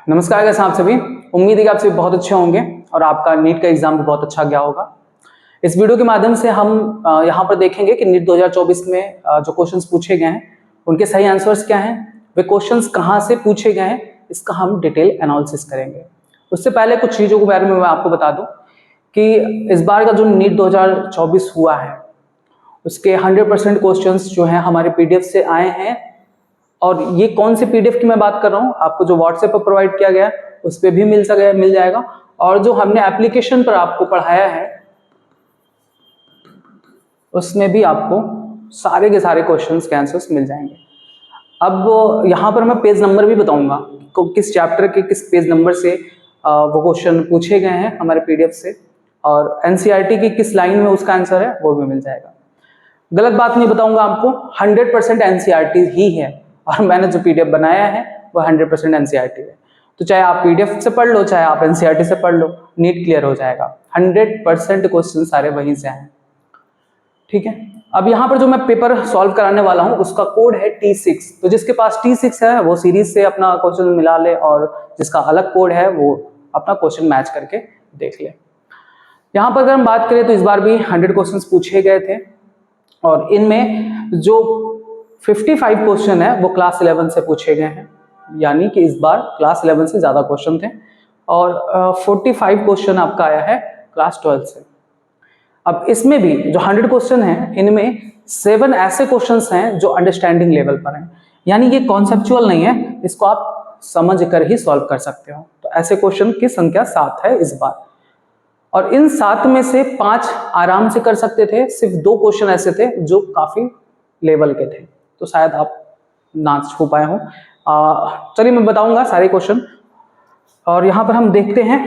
नमस्कार कैसे आप सभी। उम्मीद है कि आप सभी बहुत अच्छे होंगे और आपका नीट का एग्जाम भी बहुत अच्छा गया होगा। इस वीडियो के माध्यम से हम यहाँ पर देखेंगे कि नीट 2024 में जो क्वेश्चंस पूछे गए हैं उनके सही आंसर्स क्या हैं, वे क्वेश्चंस कहाँ से पूछे गए हैं, इसका हम डिटेल एनालिसिस करेंगे। उससे पहले कुछ चीज़ों के बारे में मैं आपको बता दूँ कि इस बार का जो नीट 2024 हुआ है उसके 100% क्वेश्चंस जो हैं हमारे PDF से आए हैं। और ये कौन से PDF की मैं बात कर रहा हूँ, आपको जो WhatsApp पर प्रोवाइड किया गया है उस पर भी मिल जाएगा, और जो हमने एप्लीकेशन पर आपको पढ़ाया है उसमें भी आपको सारे के सारे क्वेश्चंस के आंसर्स मिल जाएंगे। अब यहाँ पर मैं पेज नंबर भी बताऊंगा किस चैप्टर के किस पेज नंबर से वो क्वेश्चन पूछे गए हैं हमारे PDF से, और NCERT की किस लाइन में उसका आंसर है वो भी मिल जाएगा। गलत बात नहीं बताऊंगा आपको, 100% NCERT ही है और मैंने जो PDF बनाया है वो 100% NCERT है। तो चाहे आप PDF से पढ़ लो चाहे आप NCERT से पढ़ लो, नीट क्लियर हो जाएगा। 100% क्वेश्चन सारे वहीं से आए, ठीक है। अब यहाँ पर जो मैं पेपर सॉल्व कराने वाला हूँ उसका कोड है T6। तो जिसके पास T6 है वो सीरीज से अपना क्वेश्चन मिला ले, और जिसका अलग कोड है वो अपना क्वेश्चन मैच करके देख ले। यहाँ पर अगर हम बात करें तो इस बार भी 100 क्वेश्चन पूछे गए थे और इनमें जो 55 क्वेश्चन है वो क्लास 11 से पूछे गए हैं, यानी कि इस बार क्लास 11 से ज़्यादा क्वेश्चन थे, और 45 क्वेश्चन आपका आया है क्लास 12 से। अब इसमें भी जो 100 क्वेश्चन हैं इनमें 7 ऐसे क्वेश्चंस हैं जो अंडरस्टैंडिंग लेवल पर हैं, यानी ये कॉन्सेप्चुअल नहीं है, इसको आप समझ कर ही सॉल्व कर सकते हो। तो ऐसे क्वेश्चन की संख्या 7 है इस बार, और इन 7 में से 5 आराम से कर सकते थे, सिर्फ 2 क्वेश्चन ऐसे थे जो काफी लेवल के थे, तो शायद आप ना छू पाए हो। चलिए मैं बताऊंगा सारे क्वेश्चन, और यहाँ पर हम देखते हैं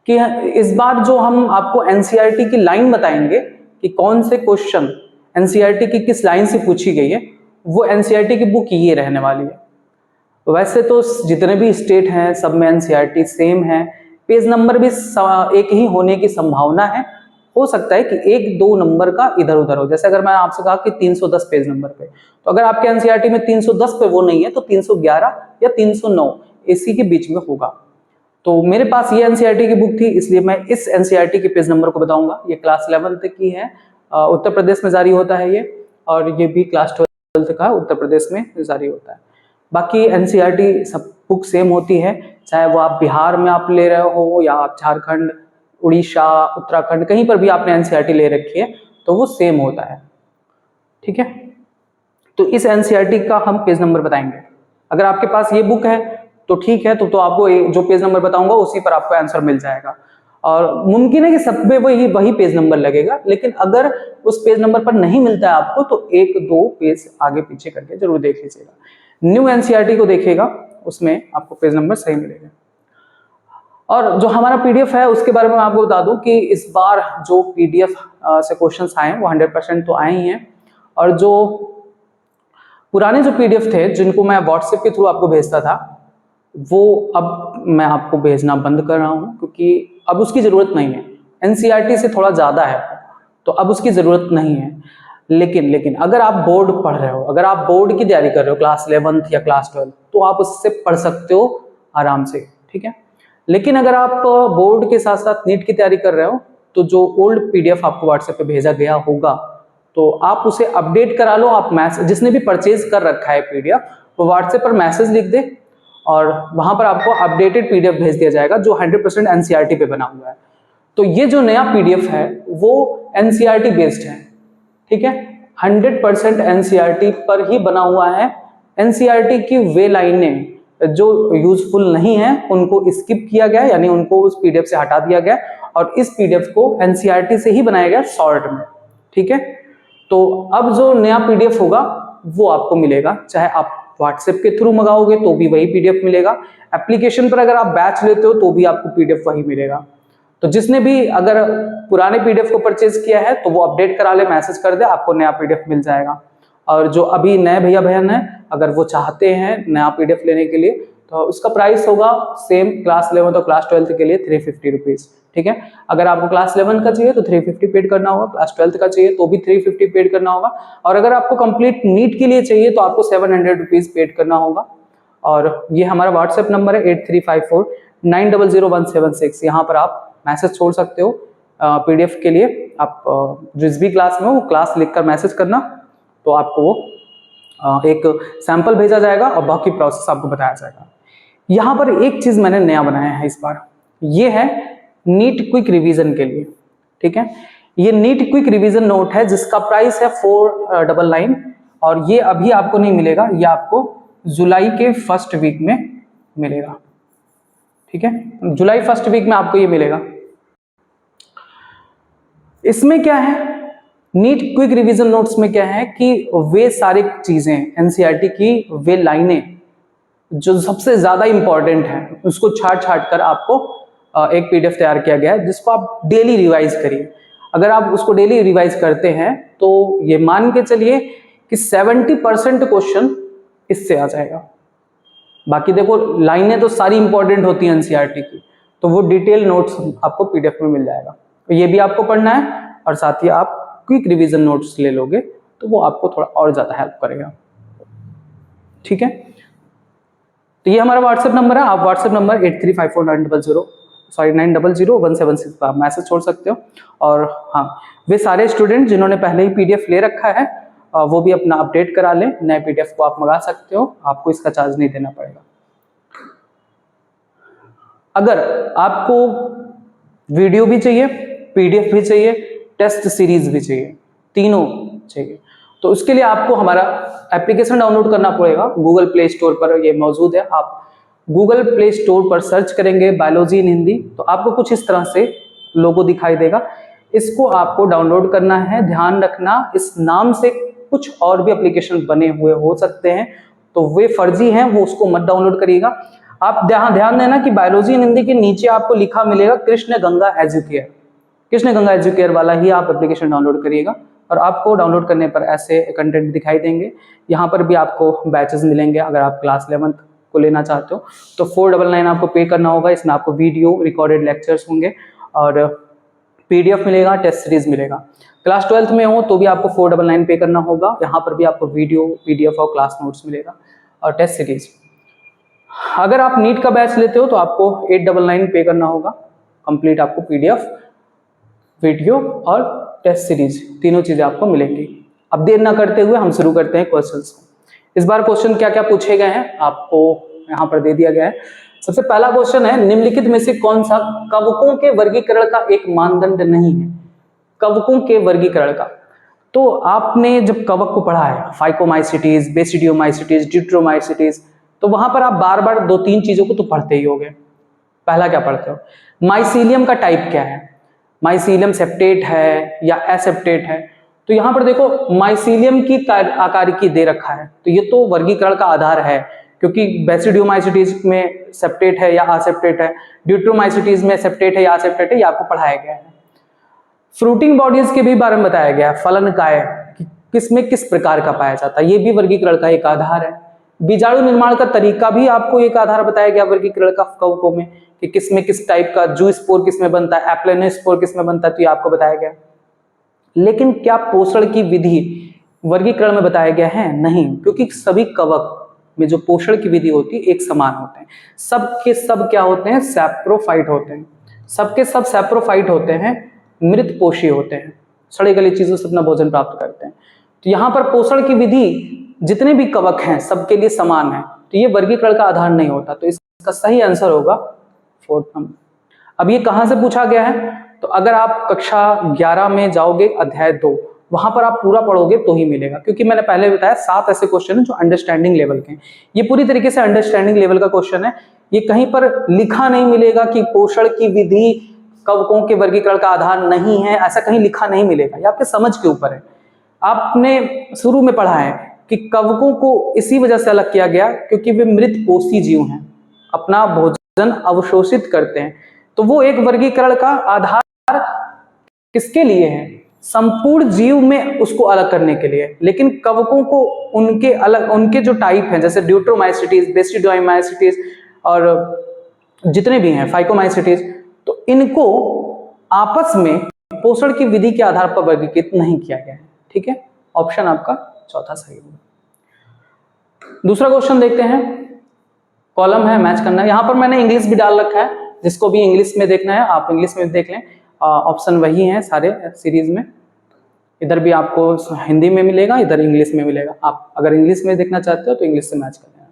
कि इस बार जो हम आपको NCERT की लाइन बताएंगे कि कौन से क्वेश्चन NCERT की किस लाइन से पूछी गई है, वो NCERT की बुक ये रहने वाली है। वैसे तो जितने भी स्टेट हैं सब में NCERT सेम है, पेज नंबर भी एक ही होने की संभावना है, हो सकता है कि 1-2 नंबर का इधर उधर हो। जैसे अगर मैं आपसे कहा कि 310 पेज नंबर पे, तो अगर आपके NCERT में 310 पे वो नहीं है तो 311 या 309 इसी के बीच में होगा। तो मेरे पास ये NCERT की बुक थी इसलिए मैं इस NCERT के पेज नंबर को बताऊंगा। ये क्लास 11 की है, उत्तर प्रदेश में जारी होता है ये, और ये भी क्लास 12 का उत्तर प्रदेश में जारी होता है। बाकी NCERT सब बुक सेम होती है, चाहे वो आप बिहार में आप ले रहे हो या आप झारखंड, उड़ीसा, उत्तराखंड कहीं पर भी आपने NCERT ले रखी है तो वो सेम होता है, ठीक है। तो इस NCERT का हम पेज नंबर बताएंगे। अगर आपके पास ये बुक है तो ठीक है, तो आपको जो पेज नंबर बताऊंगा उसी पर आपको आंसर मिल जाएगा, और मुमकिन है कि सब पे वही पेज नंबर लगेगा, लेकिन अगर उस पेज नंबर पर नहीं मिलता है आपको तो 1-2 पेज आगे पीछे करके जरूर देख लीजिएगा। न्यू NCERT को देखिएगा, उसमें आपको पेज नंबर सही मिलेगा। और जो हमारा PDF है उसके बारे में मैं आपको बता दूं कि इस बार जो PDF से क्वेश्चंस आए वो 100% तो आए ही हैं, और जो पुराने जो PDF थे जिनको मैं WhatsApp के थ्रू आपको भेजता था वो अब मैं आपको भेजना बंद कर रहा हूं, क्योंकि अब उसकी जरूरत नहीं है। NCERT से थोड़ा ज्यादा है तो अब उसकी जरूरत नहीं है। लेकिन अगर आप बोर्ड पढ़ रहे हो, अगर आप बोर्ड की तैयारी कर रहे हो क्लास 11 या क्लास 12, तो आप उससे पढ़ सकते हो आराम से, ठीक है। लेकिन अगर आप बोर्ड के साथ साथ नीट की तैयारी कर रहे हो तो जो ओल्ड PDF आपको WhatsApp पे भेजा गया होगा तो आप उसे अपडेट करा लो। आप मैसेज, जिसने भी परचेज कर रखा है PDF, वो WhatsApp पर मैसेज लिख दे और वहां पर आपको अपडेटेड PDF भेज दिया जाएगा जो 100% NCERT पे बना हुआ है। तो ये जो नया PDF है वो NCERT बेस्ड है, ठीक है, 100% NCERT पर ही बना हुआ है। NCERT की वे लाइनें जो यूजफुल नहीं है उनको स्किप किया गया, यानी उनको उस PDF से हटा दिया गया, और इस PDF को NCERT से ही बनाया गया शॉर्ट में, ठीक है। तो अब जो नया PDF होगा वो आपको मिलेगा, चाहे आप WhatsApp के थ्रू मंगाओगे तो भी वही PDF मिलेगा, एप्लीकेशन पर अगर आप बैच लेते हो तो भी आपको PDF वही मिलेगा। तो जिसने भी अगर पुराने PDF को परचेज किया है तो वो अपडेट करा ले, मैसेज कर दे, आपको नया PDF मिल जाएगा। और जो अभी नए भैया बहन है अगर वो चाहते हैं नया PDF लेने के लिए तो उसका प्राइस होगा सेम क्लास 11 और क्लास 12 के लिए 350 रुपीज, ठीक है। अगर आपको क्लास 11 का चाहिए तो 350 पेड करना होगा, क्लास 12 का चाहिए तो भी 350 पेड करना होगा, और अगर आपको कंप्लीट नीट के लिए चाहिए तो आपको 700 रुपीज पेड करना होगा। और ये हमारा व्हाट्सएप नंबर है 8354900176। यहाँ पर आप मैसेज छोड़ सकते हो PDF के लिए। आप जिस भी क्लास में हो वो क्लास लिखकर मैसेज करना, तो आपको वो एक सैंपल भेजा जाएगा और बाकी प्रोसेस आपको बताया जाएगा। यहाँ पर एक चीज मैंने नया बनाया है इस बार, ये है नीट क्विक रिवीजन के लिए। ठीक है, ये नीट क्विक रिवीजन नोट है जिसका प्राइस है 499 और ये अभी आपको नहीं मिलेगा, ये आपको जुलाई के फर्स्ट वीक में मिलेगा। ठीक है, जुलाई फर्स्ट वीक में आपको ये मिलेगा। इसमें क्या है, नीट क्विक रिवीजन नोट्स में क्या है कि वे सारी चीजें एनसीईआरटी की वे लाइनें जो सबसे ज्यादा इंपॉर्टेंट है उसको छाट कर आपको एक PDF तैयार किया गया है जिसको आप डेली रिवाइज करिए। अगर आप उसको डेली रिवाइज करते हैं तो ये मान के चलिए कि 70% क्वेश्चन इससे आ जाएगा। बाकी देखो लाइनें तो सारी इंपॉर्टेंट होती हैं एनसीईआरटी की, तो वो डिटेल नोट्स आपको PDF में मिल जाएगा। तो ये भी आपको पढ़ना है और साथ ही आप क्विक रिवीजन नोट्स ले लोगे तो वो आपको थोड़ा और ज्यादा हेल्प करेगा। ठीक है, तो ये हमारा व्हाट्सएप नंबर है। आप व्हाट्सएप नंबर 8354900176 पर आप मैसेज छोड़ सकते हो। और हाँ, वे सारे स्टूडेंट जिन्होंने पहले ही PDF ले रखा है वो भी अपना अपडेट करा लें, नए PDF को आप मंगा सकते हो, आपको इसका चार्ज नहीं देना पड़ेगा। अगर आपको वीडियो भी चाहिए, PDF भी चाहिए, टेस्ट सीरीज भी चाहिए, तीनों चाहिए, तो उसके लिए आपको हमारा एप्लीकेशन डाउनलोड करना पड़ेगा। गूगल प्ले स्टोर पर ये मौजूद है। आप गूगल प्ले स्टोर पर सर्च करेंगे बायोलॉजी इन हिंदी तो आपको कुछ इस तरह से लोगो दिखाई देगा। इसको आपको डाउनलोड करना है। ध्यान रखना, इस नाम से कुछ और भी एप्लीकेशन बने हुए हो सकते हैं, तो वे फर्जी हैं, वो उसको मत डाउनलोड करिएगा। आप ध्यान देना कि बायोलॉजी इन हिंदी के नीचे आपको लिखा मिलेगा कृष्ण गंगा एजुकेयर, कृष्ण गंगा एजुकेयर वाला ही आप एप्लीकेशन डाउनलोड करिएगा। और आपको डाउनलोड करने पर ऐसे कंटेंट दिखाई देंगे। यहाँ पर भी आपको बैचेस मिलेंगे। अगर आप क्लास 11th को लेना चाहते हो तो 499 आपको पे करना होगा। इसमें आपको वीडियो रिकॉर्डेड लेक्चर्स होंगे और PDF मिलेगा, टेस्ट सीरीज मिलेगा। क्लास 12th में हो तो भी आपको 499 पे करना होगा। यहाँ पर भी आपको वीडियो, PDF और क्लास नोट्स मिलेगा और टेस्ट सीरीज। अगर आप नीट का बैच लेते हो तो आपको 899 पे करना होगा। कंप्लीट आपको PDF, वीडियो और टेस्ट सीरीज तीनों चीजें आपको मिलेंगी। अब देर ना करते हुए हम शुरू करते हैं क्वेश्चंस को। इस बार क्वेश्चन क्या क्या पूछे गए हैं आपको यहाँ पर दे दिया गया है। सबसे पहला क्वेश्चन है, निम्नलिखित में से कौन सा कवकों के वर्गीकरण का एक मानदंड नहीं है? कवकों के वर्गीकरण का, तो आपने जब कवक को पढ़ा है, फाइकोमाइसिटीज, बेसिडियोमाइसिटीज, ड्यूट्रोमाइसिटीज, तो वहां पर आप बार बार 2-3 चीजों को तो पढ़ते ही होगे। पहला क्या पढ़ते हो? माइसीलियम का टाइप क्या है? माइसीलियम सेप्टेट है या एसेप्टेट है? तो यहाँ पर देखो माइसीलियम की आकारिकी दे रखा है, तो ये तो वर्गीकरण का आधार है, क्योंकि बेसिडियोमाइसिटीज में सेप्टेट है या असेप्टेट है, ड्यूट्रोमाइसिटीज में सेप्टेट है या असेप्टेट है, ये आपको पढ़ाया गया है। फ्रूटिंग बॉडीज के भी बारे में बताया गया है, फलनकाय किसमें किस प्रकार का पाया जाता है, ये भी वर्गीकरण का एक आधार है। बीजाणु निर्माण का तरीका भी आपको एक आधार बताया गया वर्गीकरण का कवकों में, कि किसमें किस टाइप का जूस्पोर किसमें बनता है, एप्लेनोस्पोर किसमें बनता है, तो ये आपको बताया गया। लेकिन क्या पोषण की विधि वर्गीकरण में बताया गया है? नहीं, क्योंकि सभी कवक में जो पोषण की विधि होती है एक समान होते हैं। सब के सब क्या होते हैं? सैप्रोफाइट होते हैं। सबके सब सैप्रोफाइट होते हैं, मृत पोषी होते हैं, सड़े गले चीजों से अपना भोजन प्राप्त करते हैं। तो यहाँ पर पोषण की विधि जितने भी कवक हैं सबके लिए समान है, तो ये वर्गीकरण का आधार नहीं होता। तो इसका सही आंसर होगा 4th नंबर। अब ये कहां से पूछा गया है? तो अगर आप कक्षा 11 में जाओगे, अध्याय 2, वहां पर आप पूरा पढ़ोगे तो ही मिलेगा, क्योंकि मैंने पहले बताया 7 ऐसे क्वेश्चन हैं जो अंडरस्टैंडिंग लेवल के हैं। ये पूरी तरीके से अंडरस्टैंडिंग लेवल का क्वेश्चन है। ये कहीं पर लिखा नहीं मिलेगा कि पोषण की विधि कवकों के वर्गीकरण का आधार नहीं है, ऐसा कहीं लिखा नहीं मिलेगा। ये आपके समझ के ऊपर है। आपने शुरू में पढ़ा है कि कवकों को इसी वजह से अलग किया गया क्योंकि वे मृत पोषी जीव हैं, अपना भोजन अवशोषित करते हैं। तो वो एक वर्गीकरण का आधार किसके लिए है? संपूर्ण जीव में उसको अलग करने के लिए। लेकिन कवकों को उनके अलग, उनके जो टाइप हैं, जैसे ड्यूट्रोमाइसिटीज, बेसिडियोमाइसिटीज और जितने भी हैं फाइकोमाइसिटीज, तो इनको आपस में पोषण की विधि के आधार पर वर्गीकृत नहीं किया गया है। ठीक है, ऑप्शन आपका चौथा सही होगा। दूसरा क्वेश्चन देखते हैं। कॉलम है, मैच करना है। यहाँ पर मैंने इंग्लिश भी डाल रखा है, जिसको भी इंग्लिश में देखना है आप इंग्लिश में देख लें, ऑप्शन वही है सारे सीरीज में। इधर भी आपको हिंदी में मिलेगा, इधर इंग्लिश में मिलेगा। आप अगर इंग्लिश में देखना चाहते हो तो इंग्लिश से मैच कर लेना।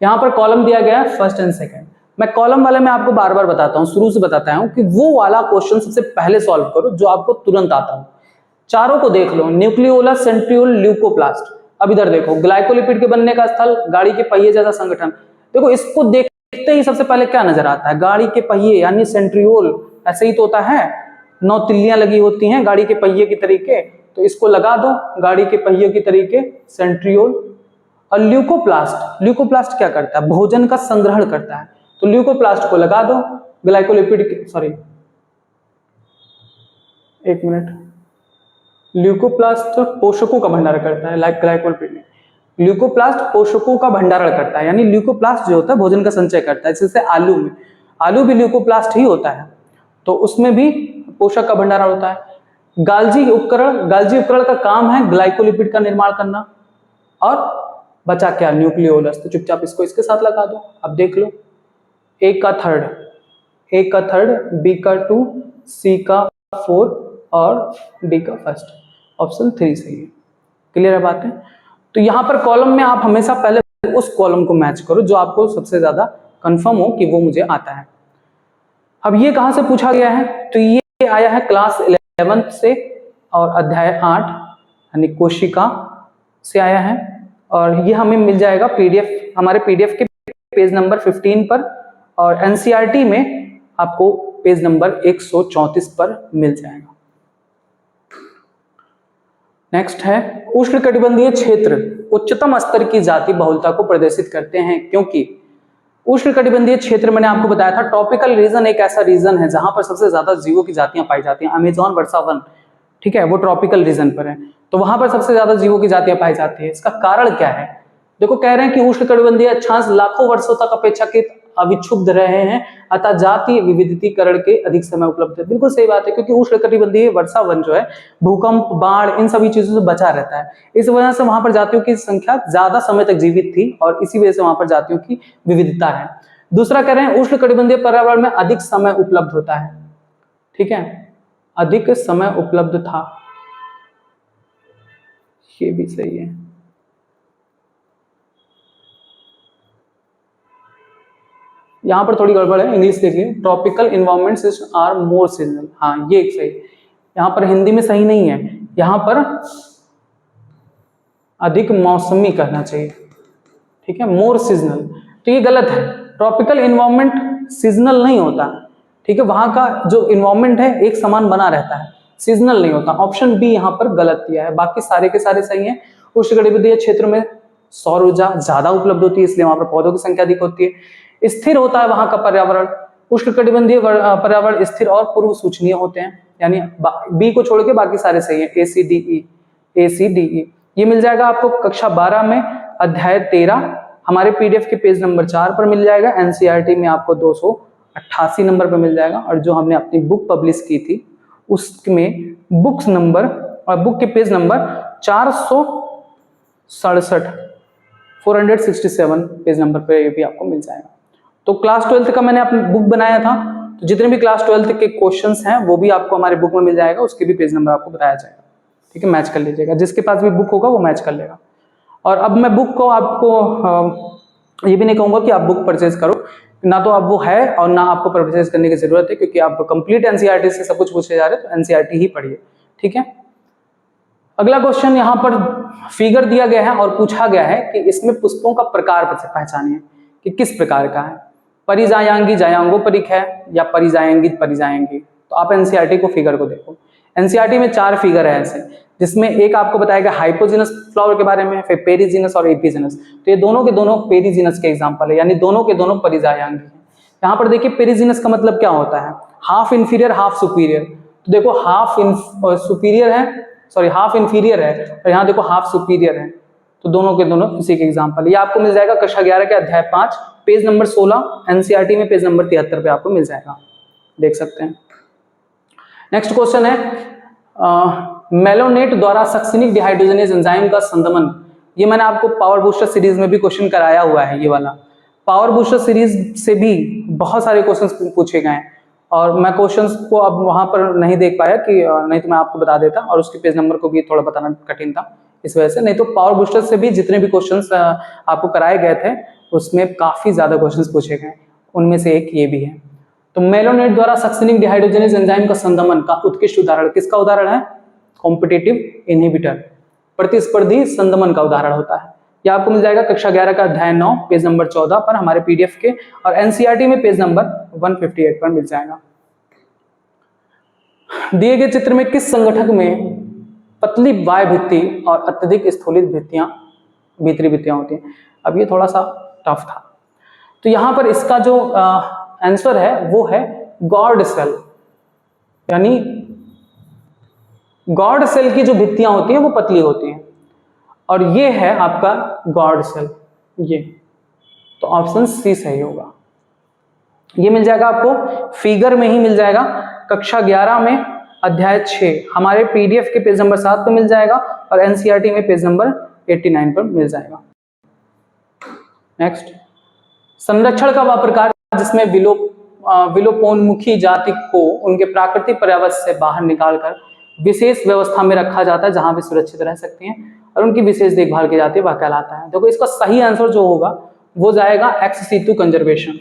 यहाँ पर कॉलम दिया गया है फर्स्ट एंड सेकंड। मैं कॉलम वाले में आपको बार बार बताता हूँ, शुरू से बताता हूँ कि वो वाला क्वेश्चन सबसे पहले सॉल्व करो जो आपको तुरंत आता हो। चारों को देख लो, न्यूक्लियोलस, सेंट्रियोल, ल्यूकोप्लास्ट। अब इधर देखो, ग्लाइकोलिपिड के बनने का स्थल, गाड़ी के पहिए जैसा संगठन। देखो इसको देखते ही सबसे पहले क्या नजर आता है, गाड़ी के पहिए यानी सेंट्रियोल, ऐसे ही तो होता है, 9 तिल्लियां लगी होती हैं गाड़ी के पहिए की तरीके, तो इसको लगा दो गाड़ी के पहिए की तरीके, सेंट्रियोल। और ल्यूकोप्लास्ट, ल्यूकोप्लास्ट क्या करता है, भोजन का संग्रहण करता है, तो ल्यूकोप्लास्ट को लगा दो ग्लाइकोलिपिड के, सॉरी एक मिनट, ल्यूकोप्लास्ट पोषकों का भंडारण करता है, लाइक ग्लाइकोलिपिड में। ल्यूकोप्लास्ट पोषकों का भंडारण करता है, यानी ल्यूकोप्लास्ट जो होता है भोजन का संचय करता है, जैसे आलू में, आलू भी ल्यूकोप्लास्ट ही होता है, तो उसमें भी पोषक का भंडारण होता है। गाल्जी उपकरण, गाल्जी उपकरण का काम है ग्लाइकोलिपिड का निर्माण करना। और बचा क्या, न्यूक्लियोलस, तो चुपचाप इसको इसके साथ लगा दो। अब देख लो, ए का थर्ड, ए का थर्ड, बी का 2, सी का 4 और डी का फर्स्ट, ऑप्शन 3 सही है। क्लियर है बात है? तो यहाँ पर कॉलम में आप हमेशा पहले उस कॉलम को मैच करो जो आपको सबसे ज्यादा कंफर्म हो कि वो मुझे आता है। अब ये कहाँ से पूछा गया है, तो ये आया है क्लास 11 से और अध्याय 8 यानी कोशिका से आया है, और ये हमें मिल जाएगा पीडीएफ, हमारे पीडीएफ के पेज नंबर 15 पर, और एनसीईआरटी में आपको पेज नंबर 134 पर मिल जाएगा। नेक्स्ट है, उष्णकटिबंधीय क्षेत्र उच्चतम स्तर की जाति बहुलता को प्रदर्शित करते हैं, क्योंकि उष्णकटिबंधीय क्षेत्र मैंने आपको बताया था, ट्रॉपिकल रीजन एक ऐसा रीजन है जहां पर सबसे ज्यादा जीवों की जातियां पाई जाती हैं। अमेज़न वर्षा वन, ठीक है, वो ट्रॉपिकल रीजन पर है, तो वहां पर सबसे ज्यादा जीवों की जातियां पाई जाती है। इसका कारण क्या है, देखो कह रहे हैं कि उष्णकटिबंधीय अक्षांश लाखों वर्षों तक अपेक्षाकृत अविक्षुब्ध रहे हैं, अतः जातीय विविधीकरण के अधिक समय उपलब्ध है। बिल्कुल सही बात है, क्योंकि उष्णकटिबंधीय वर्षा वन जो है भूकंप, बाढ़, इन सभी चीजों से बचा रहता है। इस वजह से वहां पर जातियों की संख्या ज्यादा समय तक जीवित थी, और इसी वजह से वहां पर जातियों की विविधता है। दूसरा कह रहे हैं उष्णकटिबंधीय पर्यावरण में अधिक समय उपलब्ध होता है, ठीक है, अधिक समय उपलब्ध था, ये भी सही है। यहां पर थोड़ी गड़बड़ है, इंग्लिश देखिए, tropical environments are more seasonal, हाँ ये एक सही, यहां पर हिंदी में सही नहीं है, यहां पर अधिक मौसमी कहना चाहिए, ठीक है, मोर सीजनल, तो ये गलत है। ट्रॉपिकल इन्वायरमेंट सीजनल नहीं होता, ठीक है, वहां का जो इन्वायरमेंट है एक समान बना रहता है, सीजनल नहीं होता। ऑप्शन बी यहाँ पर गलत दिया है, बाकी सारे के सारे सही हैं। उष्णकटिबंधीय क्षेत्र में सौर ऊर्जा ज्यादा उपलब्ध होती है, इसलिए वहां पर पौधों की संख्या अधिक होती है। स्थिर होता है वहां का पर्यावरण, उष्णकटिबंधीय पर्यावरण स्थिर और पूर्व सूचनीय होते हैं, यानी बी को छोड़ के बाकी सारे सही है, ए सी डी ई, ए सी डी ई। ये मिल जाएगा आपको कक्षा 12 में अध्याय 13 हमारे पीडीएफ के पेज नंबर 4 पर मिल जाएगा, एनसीईआरटी में आपको 288 नंबर पर मिल जाएगा, और जो हमने अपनी बुक पब्लिश की थी उसमें बुक्स नंबर और बुक के पेज नंबर 467 467 पेज नंबर पर ये भी आपको मिल जाएगा। तो क्लास 12 का मैंने अपनी बुक बनाया था, तो जितने भी क्लास 12 के क्वेश्चंस हैं वो भी आपको हमारे बुक में मिल जाएगा, उसके भी पेज नंबर आपको बताया जाएगा, ठीक है, मैच कर लीजिएगा, जिसके पास भी बुक होगा वो मैच कर लेगा। और अब मैं बुक को आपको ये भी नहीं कहूंगा कि आप बुक परचेज करो, ना तो अब वो है और ना आपको परचेज करने की जरूरत है, क्योंकि आप कंप्लीट एनसीईआरटी से सब कुछ पूछे जा रहे हैं, तो एनसीईआरटी ही पढ़िए, ठीक है। अगला क्वेश्चन यहाँ पर फिगर दिया गया है और पूछा गया है कि इसमें पुष्पों का प्रकार पहचानिए कि किस प्रकार का है, परिजायांगी जायांगोपरिक है या परिजायांगी परिजायांगी। तो आप एनसीईआरटी को फिगर को देखो, एनसीईआरटी में 4 फिगर है ऐसे, जिसमें एक आपको बताएगा हाइपोजीनस फ्लावर के बारे में, फिर पेरिजीनस और एपिजीनस। तो ये दोनों के दोनों पेरिजीनस के एग्जांपल है, यानी दोनों के दोनों परिजायांगी हैं। यहाँ पर देखिए पेरिजीनस का मतलब क्या होता है, हाफ इंफीरियर हाफ सुपीरियर। तो देखो हाफ सुपीरियर है, सॉरी हाफ इंफीरियर है, और यहाँ देखो हाफ सुपीरियर है, तो दोनों के दोनों इसी के एग्जांपल। ये आपको मिल जाएगा कक्षा 11 के अध्याय 5 पेज नंबर 16, एनसीईआरटी में पेज नंबर 73 पे आपको मिल जाएगा, देख सकते हैं। नेक्स्ट क्वेश्चन है मेलोनेट द्वारा सक्सिनिक डिहाइड्रोजनेज एंजाइम का संदमन। ये मैंने आपको पावर बूस्टर सीरीज में भी क्वेश्चन कराया हुआ है, ये वाला पावर बूस्टर सीरीज से भी बहुत सारे क्वेश्चंस पूछे गए हैं और मैं क्वेश्चंस को अब वहां पर नहीं देख पाया कि नहीं तो मैं आपको बता देता, और उसके पेज नंबर को भी थोड़ा बताना कठिन था इस वजह से। नहीं तो पावर बूस्टर से भी जितने भी क्वेश्चंस आपको कराए गए थे उसमें काफी ज्यादा क्वेश्चंस पूछे गए, उनमें से एक ये भी है। तो मेलोनेट द्वारा सक्सेनिक डिहाइड्रोजनेज एंजाइम का संदमन का उत्कृष्ट उदाहरण किसका उदाहरण है? कॉम्पिटिटिव इनहिबिटर, प्रतिस्पर्धी संदमन का उदाहरण होता है। यह आपको मिल जाएगा कक्षा 11 का अध्याय 9 पेज नंबर 14 पर हमारे पीडीएफ के, और एनसीईआरटी में पेज नंबर 158 पर मिल जाएगा। दिए गए चित्र में किस संगठक में पतली बाह्य भित्ति और अत्यधिक स्थूलित भित्तियां, भीतरी भित्तियां होती हैं? अब ये थोड़ा सा टफ था, तो यहां पर इसका जो आंसर है वो है गॉर्ड सेल, यानी गॉर्ड सेल की जो भित्तियां होती हैं वो पतली होती हैं, और ये है आपका गॉर्ड सेल, ये तो ऑप्शन सी सही होगा। ये मिल जाएगा आपको फिगर में ही मिल जाएगा, कक्षा 11 में अध्याय 6 हमारे पीडीएफ के पेज नंबर 7 पे मिल जाएगा, और एनसीईआरटी में पेज नंबर 89 पर मिल जाएगा। नेक्स्ट, संरक्षण का वह प्रकार जिसमें विलोपोन्मुखी जाति को उनके प्राकृतिक पर्यावरण से बाहर निकालकर विशेष व्यवस्था में रखा जाता है जहां वे सुरक्षित रह सकती हैं और उनकी विशेष देखभाल की जाती है, वह कहलाता है। देखो इसका सही आंसर जो होगा वो जाएगा एक्स सितु कंजर्वेशन।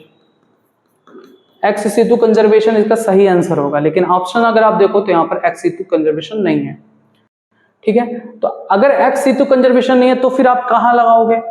एक्स सितु कंजर्वेशन इसका सही आंसर होगा, लेकिन ऑप्शन अगर आप देखो तो यहाँ पर एक्स सितु कंजर्वेशन नहीं है। ठीक है, तो अगर एक्स सितु कंजर्वेशन नहीं है तो फिर आप कहाँ लगाओगे?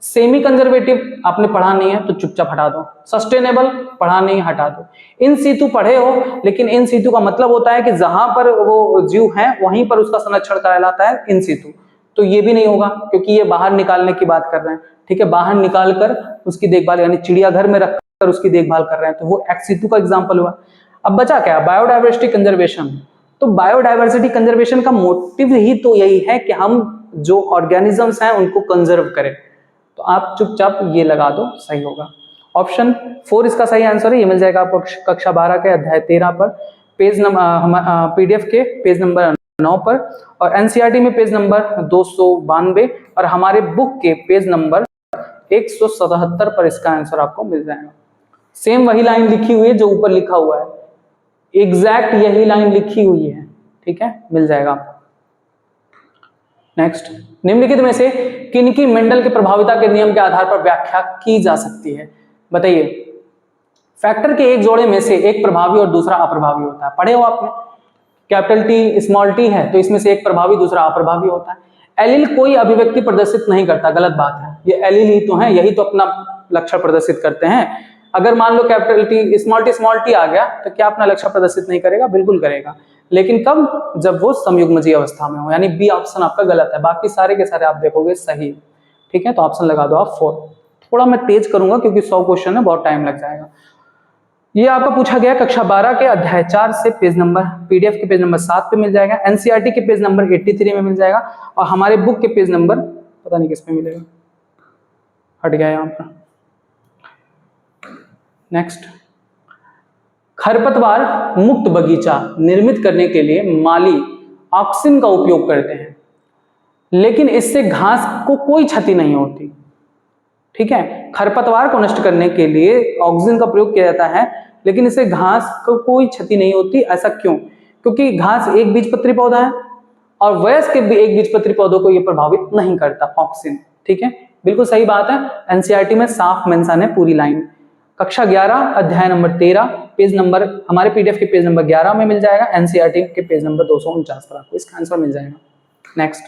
सेमी कंजर्वेटिव आपने पढ़ा नहीं है तो चुपचाप हटा दो, सस्टेनेबल पढ़ा नहीं, हटा दो। इन सितु पढ़े हो, लेकिन इन सितु का मतलब होता है कि जहां पर वो जीव है वहीं पर उसका संरक्षण कहलाता है इन सितु, तो ये भी नहीं होगा क्योंकि ये बाहर निकालने की बात कर रहे हैं। ठीक है, बाहर निकाल कर उसकी देखभाल, यानी चिड़ियाघर में रखकर उसकी देखभाल कर रहे हैं, तो वो एक्स सितु का एग्जाम्पल हुआ। अब बचा क्या? Biodiversity conservation. तो बायोडाइवर्सिटी कंजर्वेशन का मोटिव ही तो यही है कि हम जो ऑर्गेनिजम्स हैं उनको कंजर्व करें, तो आप चुपचाप ये लगा दो, सही होगा। ऑप्शन 4 इसका सही आंसर है। ये मिल जाएगा आपको कक्षा 12 के अध्याय 13 पर, पेज नंबर पीडीएफ के पेज नंबर 9 पर, और एनसीईआरटी में पेज नंबर 292 और हमारे बुक के पेज नंबर 177 पर इसका आंसर आपको मिल जाएगा। सेम वही लाइन लिखी हुई है जो ऊपर लिखा हुआ है, एग्जैक्ट यही लाइन लिखी हुई है। ठीक है, मिल जाएगा आपको। नेक्स्ट, निम्नलिखित में से किनकी मेंडल के प्रभाविता के नियम के आधार पर व्याख्या की जा सकती है? बताइए। फैक्टर के एक जोड़े में से एक प्रभावी और दूसरा अप्रभावी होता है, पढ़े हो आपने? कैपिटल टी स्मॉल टी है तो इसमें से एक प्रभावी दूसरा अप्रभावी होता है। एलील कोई अभिव्यक्ति प्रदर्शित नहीं करता, गलत बात है। ये एलील ही तो है, यही तो अपना लक्षण प्रदर्शित करते हैं। अगर मान लो कैपिटल टी स्मॉल टी आ गया तो क्या अपना लक्षण प्रदर्शित नहीं करेगा? बिल्कुल करेगा, लेकिन कब? जब वो संयुग्मजीय अवस्था में हो, यानी बी ऑप्शन आपका गलत है, बाकी सारे के सारे आप देखोगे सही। ठीक है, तो ऑप्शन लगा दो आप 4। थोड़ा मैं तेज करूंगा क्योंकि 100 क्वेश्चन है, बहुत टाइम लग जाएगा। ये आपका पूछा गया कक्षा 12 के अध्याय 4 से, पेज नंबर पीडीएफ के पेज नंबर 7 पे मिल जाएगा, एनसीईआरटी के पेज नंबर 83 में मिल जाएगा, और हमारे बुक के पेज नंबर पता नहीं किस पे मिलेगा, हट गया यहाँ पर। नेक्स्ट, खरपतवार मुक्त बगीचा निर्मित करने के लिए माली ऑक्सिन का उपयोग करते हैं, लेकिन इससे घास को कोई क्षति नहीं होती। ठीक है, खरपतवार को नष्ट करने के लिए ऑक्सिन का प्रयोग किया जाता है, लेकिन इससे घास को कोई क्षति नहीं होती। ऐसा क्यों? क्योंकि घास एक बीजपत्री पौधा है और वयस्क एक बीजपत्री पौधों को यह प्रभावित नहीं करता ऑक्सिन। ठीक है, बिल्कुल सही बात है, एनसीईआरटी में साफ मेंशन है पूरी लाइन। कक्षा 11 अध्याय नंबर 13 पेज नंबर हमारे पीडीएफ के पेज नंबर 11 में मिल जाएगा, एनसीईआरटी के पेज नंबर 249 पर आपको इसका आंसर मिल जाएगा। नेक्स्ट,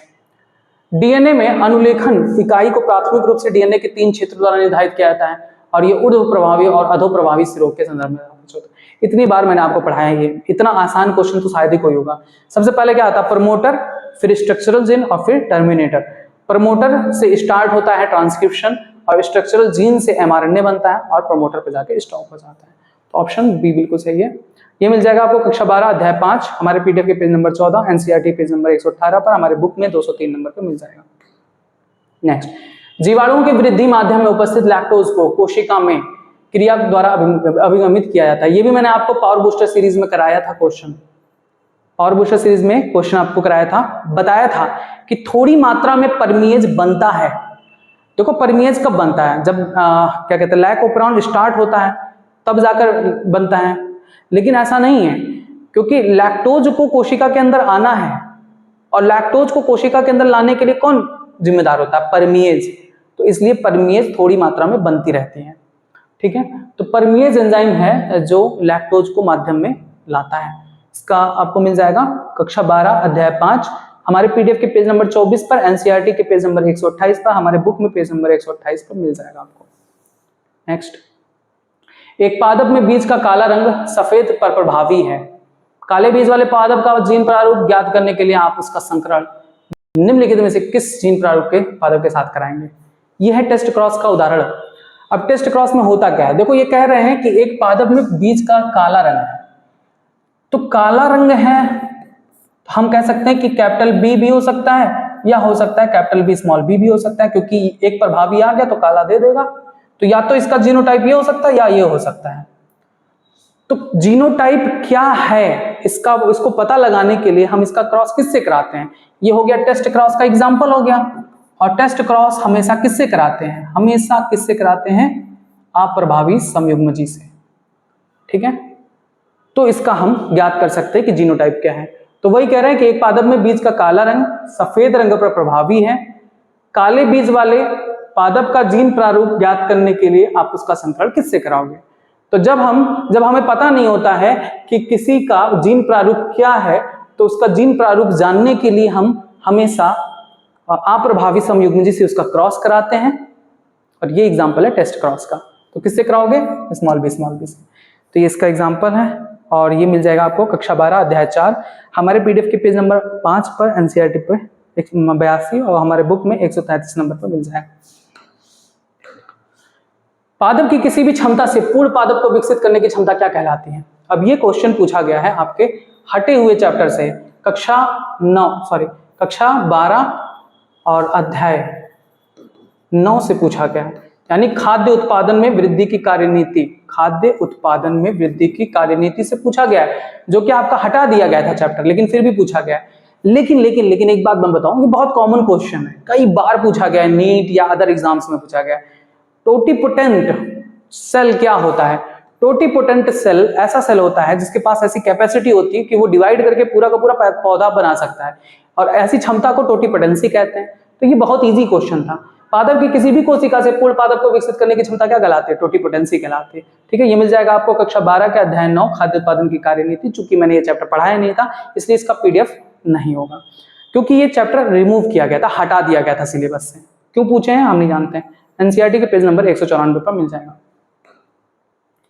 डीएनए में अनुलेखन इकाई को प्राथमिक रूप से डीएनए के 3 क्षेत्रों द्वारा निर्धारित किया जाता है, और ये ऊर्ध्व प्रभावी और अधो प्रभावी सिरों के संदर्भ में। इतनी बार मैंने आपको पढ़ाया, ये इतना आसान क्वेश्चन तो शायद ही कोई होगा। सबसे पहले क्या आता है? प्रमोटर, फिर स्ट्रक्चरल जीन और फिर टर्मिनेटर। प्रमोटर से स्टार्ट होता है ट्रांसक्रिप्शन, और स्ट्रक्चरल जीन से एमआरएनए बनता है और प्रमोटर पे जाके स्टॉप हो जाता है। तो ऑप्शन बी बिल्कुल सही है। ये मिल जाएगा आपको कक्षा 12 अध्याय 5 हमारे पीडीएफ के page number 14, NCERT page number 118 पर, हमारे बुक में 203 नंबर पे मिल जाएगा। नेक्स्ट, जीवाणुओं के वृद्धि माध्यम में उपस्थित लैक्टोज को कोशिका में क्रिया द्वारा अभिगमित किया जाता है। ये भी मैंने आपको पावर बूस्टर सीरीज में कराया था क्वेश्चन। पावर बूस्टर सीरीज में क्वेश्चन आपको कराया था, बताया था कि थोड़ी मात्रा में परमीएज बनता है, देखो परमेज कब बनता है, जब क्या कहते हैं लैक ओपराउंड स्टार्ट होता है तब जाकर बनता है, लेकिन ऐसा नहीं है, क्योंकि लैक्टोज को कोशिका के अंदर आना है और लैक्टोज को कोशिका के अंदर लाने के लिए कौन जिम्मेदार होता है, परमेज। तो इसलिए परमेज थोड़ी मात्रा में बनती रहती है, ठीक है। तो परमेज एंजाइम है जो लैक्टोज को माध्यम में लाता है। इसका आपको मिल जाएगा कक्षा 12 अध्याय 5 हमारे पीडीएफ के पेज नंबर 24 पर, एनसीईआरटी के पेज नंबर 128 पर, हमारे बुक में पेज नंबर 128 पर मिल जाएगा आपको। नेक्स्ट, एक पादप में बीज का काला रंग सफेद पर प्रभावी है। काले बीज वाले पादप का जीन प्रारूप ज्ञात करने के लिए आप उसका संकरण निम्नलिखित में से किस जीन प्रारूप के पादप के साथ कराएंगे। यह है टेस्ट क्रॉस का उदाहरण। अब टेस्ट क्रॉस में होता क्या है, देखो ये कह रहे हैं कि एक पादप में बीज का काला रंग है, तो काला रंग है तो हम कह सकते हैं कि कैपिटल बी भी हो सकता है या हो सकता है कैपिटल बी स्मॉल बी भी हो सकता है, क्योंकि एक प्रभावी आ गया तो काला दे देगा। तो या तो इसका जीनोटाइप ये हो सकता है या ये हो सकता है। तो जीनोटाइप क्या है इसको पता लगाने के लिए हम इसका क्रॉस किससे कराते हैं, ये हो गया टेस्ट क्रॉस का एग्जाम्पल हो गया। और टेस्ट क्रॉस हमेशा किससे कराते हैं, हमेशा किससे कराते हैं, अप्रभावी संयुग्मजी से, ठीक है। तो इसका हम ज्ञात कर सकते हैं कि जीनोटाइप क्या है। तो वही कह रहे हैं कि एक पादप में बीज का काला रंग सफेद रंग पर प्रभावी है। काले बीज वाले पादप का जीन प्रारूप ज्ञात करने के लिए आप उसका संकरण किससे कराओगे। तो जब हमें पता नहीं होता है कि किसी का जीन प्रारूप क्या है, तो उसका जीन प्रारूप जानने के लिए हम हमेशा अप्रभावी संयुग्मजी से उसका क्रॉस कराते हैं। और ये एग्जांपल है टेस्ट क्रॉस का। तो किससे कराओगे, स्मॉल बी से। तो ये इसका एग्जांपल है और ये मिल जाएगा आपको कक्षा 12 अध्याय 4 हमारे पीडीएफ के पेज नंबर 5 पर, एनसीईआरटी पे 82 और हमारे बुक में 133 नंबर पर मिल जाएगा। पादप की किसी भी क्षमता से पूर्ण पादप को विकसित करने की क्षमता क्या कहलाती है। अब ये क्वेश्चन पूछा गया है आपके हटे हुए चैप्टर से, कक्षा 12 और अध्याय 9 से पूछा गया है, यानी खाद्य उत्पादन में वृद्धि की कार्यनीति, खाद्य उत्पादन में वृद्धि की कार्यनीति से पूछा गया है, जो कि आपका हटा दिया गया था चैप्टर, लेकिन फिर भी पूछा गया है। लेकिन एक बात मैं बताऊं, ये बहुत कॉमन क्वेश्चन है, कई बार पूछा गया है, नीट या अदर एग्जाम्स में पूछा गया है। टोटिपोटेंट सेल क्या होता है। टोटिपोटेंट सेल ऐसा सेल होता है जिसके पास ऐसी कैपेसिटी होती है कि वो डिवाइड करके पूरा का पूरा पौधा बना सकता है, और ऐसी क्षमता को टोटिपोटेंसी कहते हैं। तो ये बहुत इजी क्वेश्चन था। पादप की किसी भी कोशिका से पूर्ण पादप को विकसित करने की क्षमता क्या कहलाती है, टोटिपोटेंसी कहलाती है, ठीक है। ये मिल जाएगा आपको कक्षा 12 के अध्याय 9 खाद्य उत्पादन की कार्यनीति। चूंकि मैंने ये चैप्टर पढ़ाया नहीं था इसलिए इसका पीडीएफ नहीं होगा, क्योंकि ये चैप्टर रिमूव किया गया था, हटा दिया गया था सिलेबस से। क्यों पूछे हैं हम नहीं जानते हैं, एनसीईआरटी के पेज नंबर 194 पर मिल जाएगा।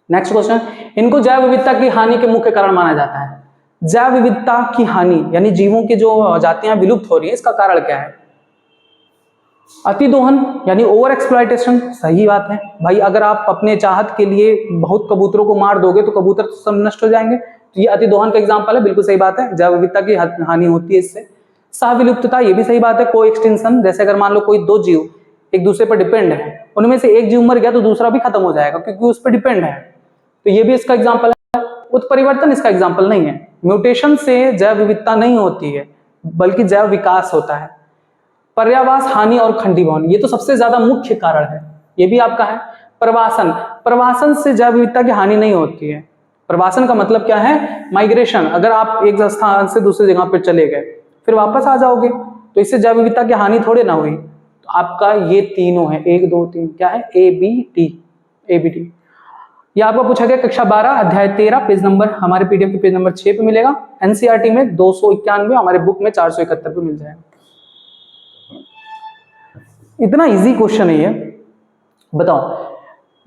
नेक्स्ट क्वेश्चन, इनको जैव विविधता की हानि के मुख्य कारण माना जाता है। जैव विविधता की हानि यानी जीवों की जो जातियां विलुप्त हो रही है, इसका कारण क्या है। अतिदोहन यानी ओवर एक्सप्लॉयटेशन, सही बात है भाई। अगर आप अपने चाहत के लिए बहुत कबूतरों को मार दोगे तो कबूतर तो सब नष्ट हो जाएंगे, तो ये अतिदोहन का एग्जांपल है, बिल्कुल सही बात है, जैव विविधता की हानि होती है इससे। सहविलुप्तता, ये भी सही बात है। को एक्सटिंक्शन, जैसे अगर मान लो कोई दो जीव एक दूसरे पर डिपेंड है, उनमें से एक जीव मर गया तो दूसरा भी खत्म हो जाएगा क्योंकि उस पर डिपेंड है, तो ये भी इसका एग्जांपल है। उत्परिवर्तन इसका एग्जांपल नहीं है। म्यूटेशन से जैव विविधता नहीं होती है बल्कि जैव विकास होता है। पर्यावास हानि और खंडीभवन, ये तो सबसे ज्यादा मुख्य कारण है, ये भी आपका है। प्रवासन, प्रवासन से जैव विविधता की हानि नहीं होती है। प्रवासन का मतलब क्या है, माइग्रेशन। अगर आप एक स्थान से दूसरी जगह पर चले गए फिर वापस आ जाओगे तो इससे जैव विविधता की हानि थोड़ी ना हुई। तो आपका ये तीनों है, 1 2 3 क्या है, ABD। ये आपको पूछा गया कक्षा 12 अध्याय 13 पेज नंबर हमारे पीडीएफ के पेज नंबर 6 पे मिलेगा। एनसीईआरटी में 291, हमारे बुक में 471 पे मिल जाएगा। इतना इजी क्वेश्चन है ये। बताओ,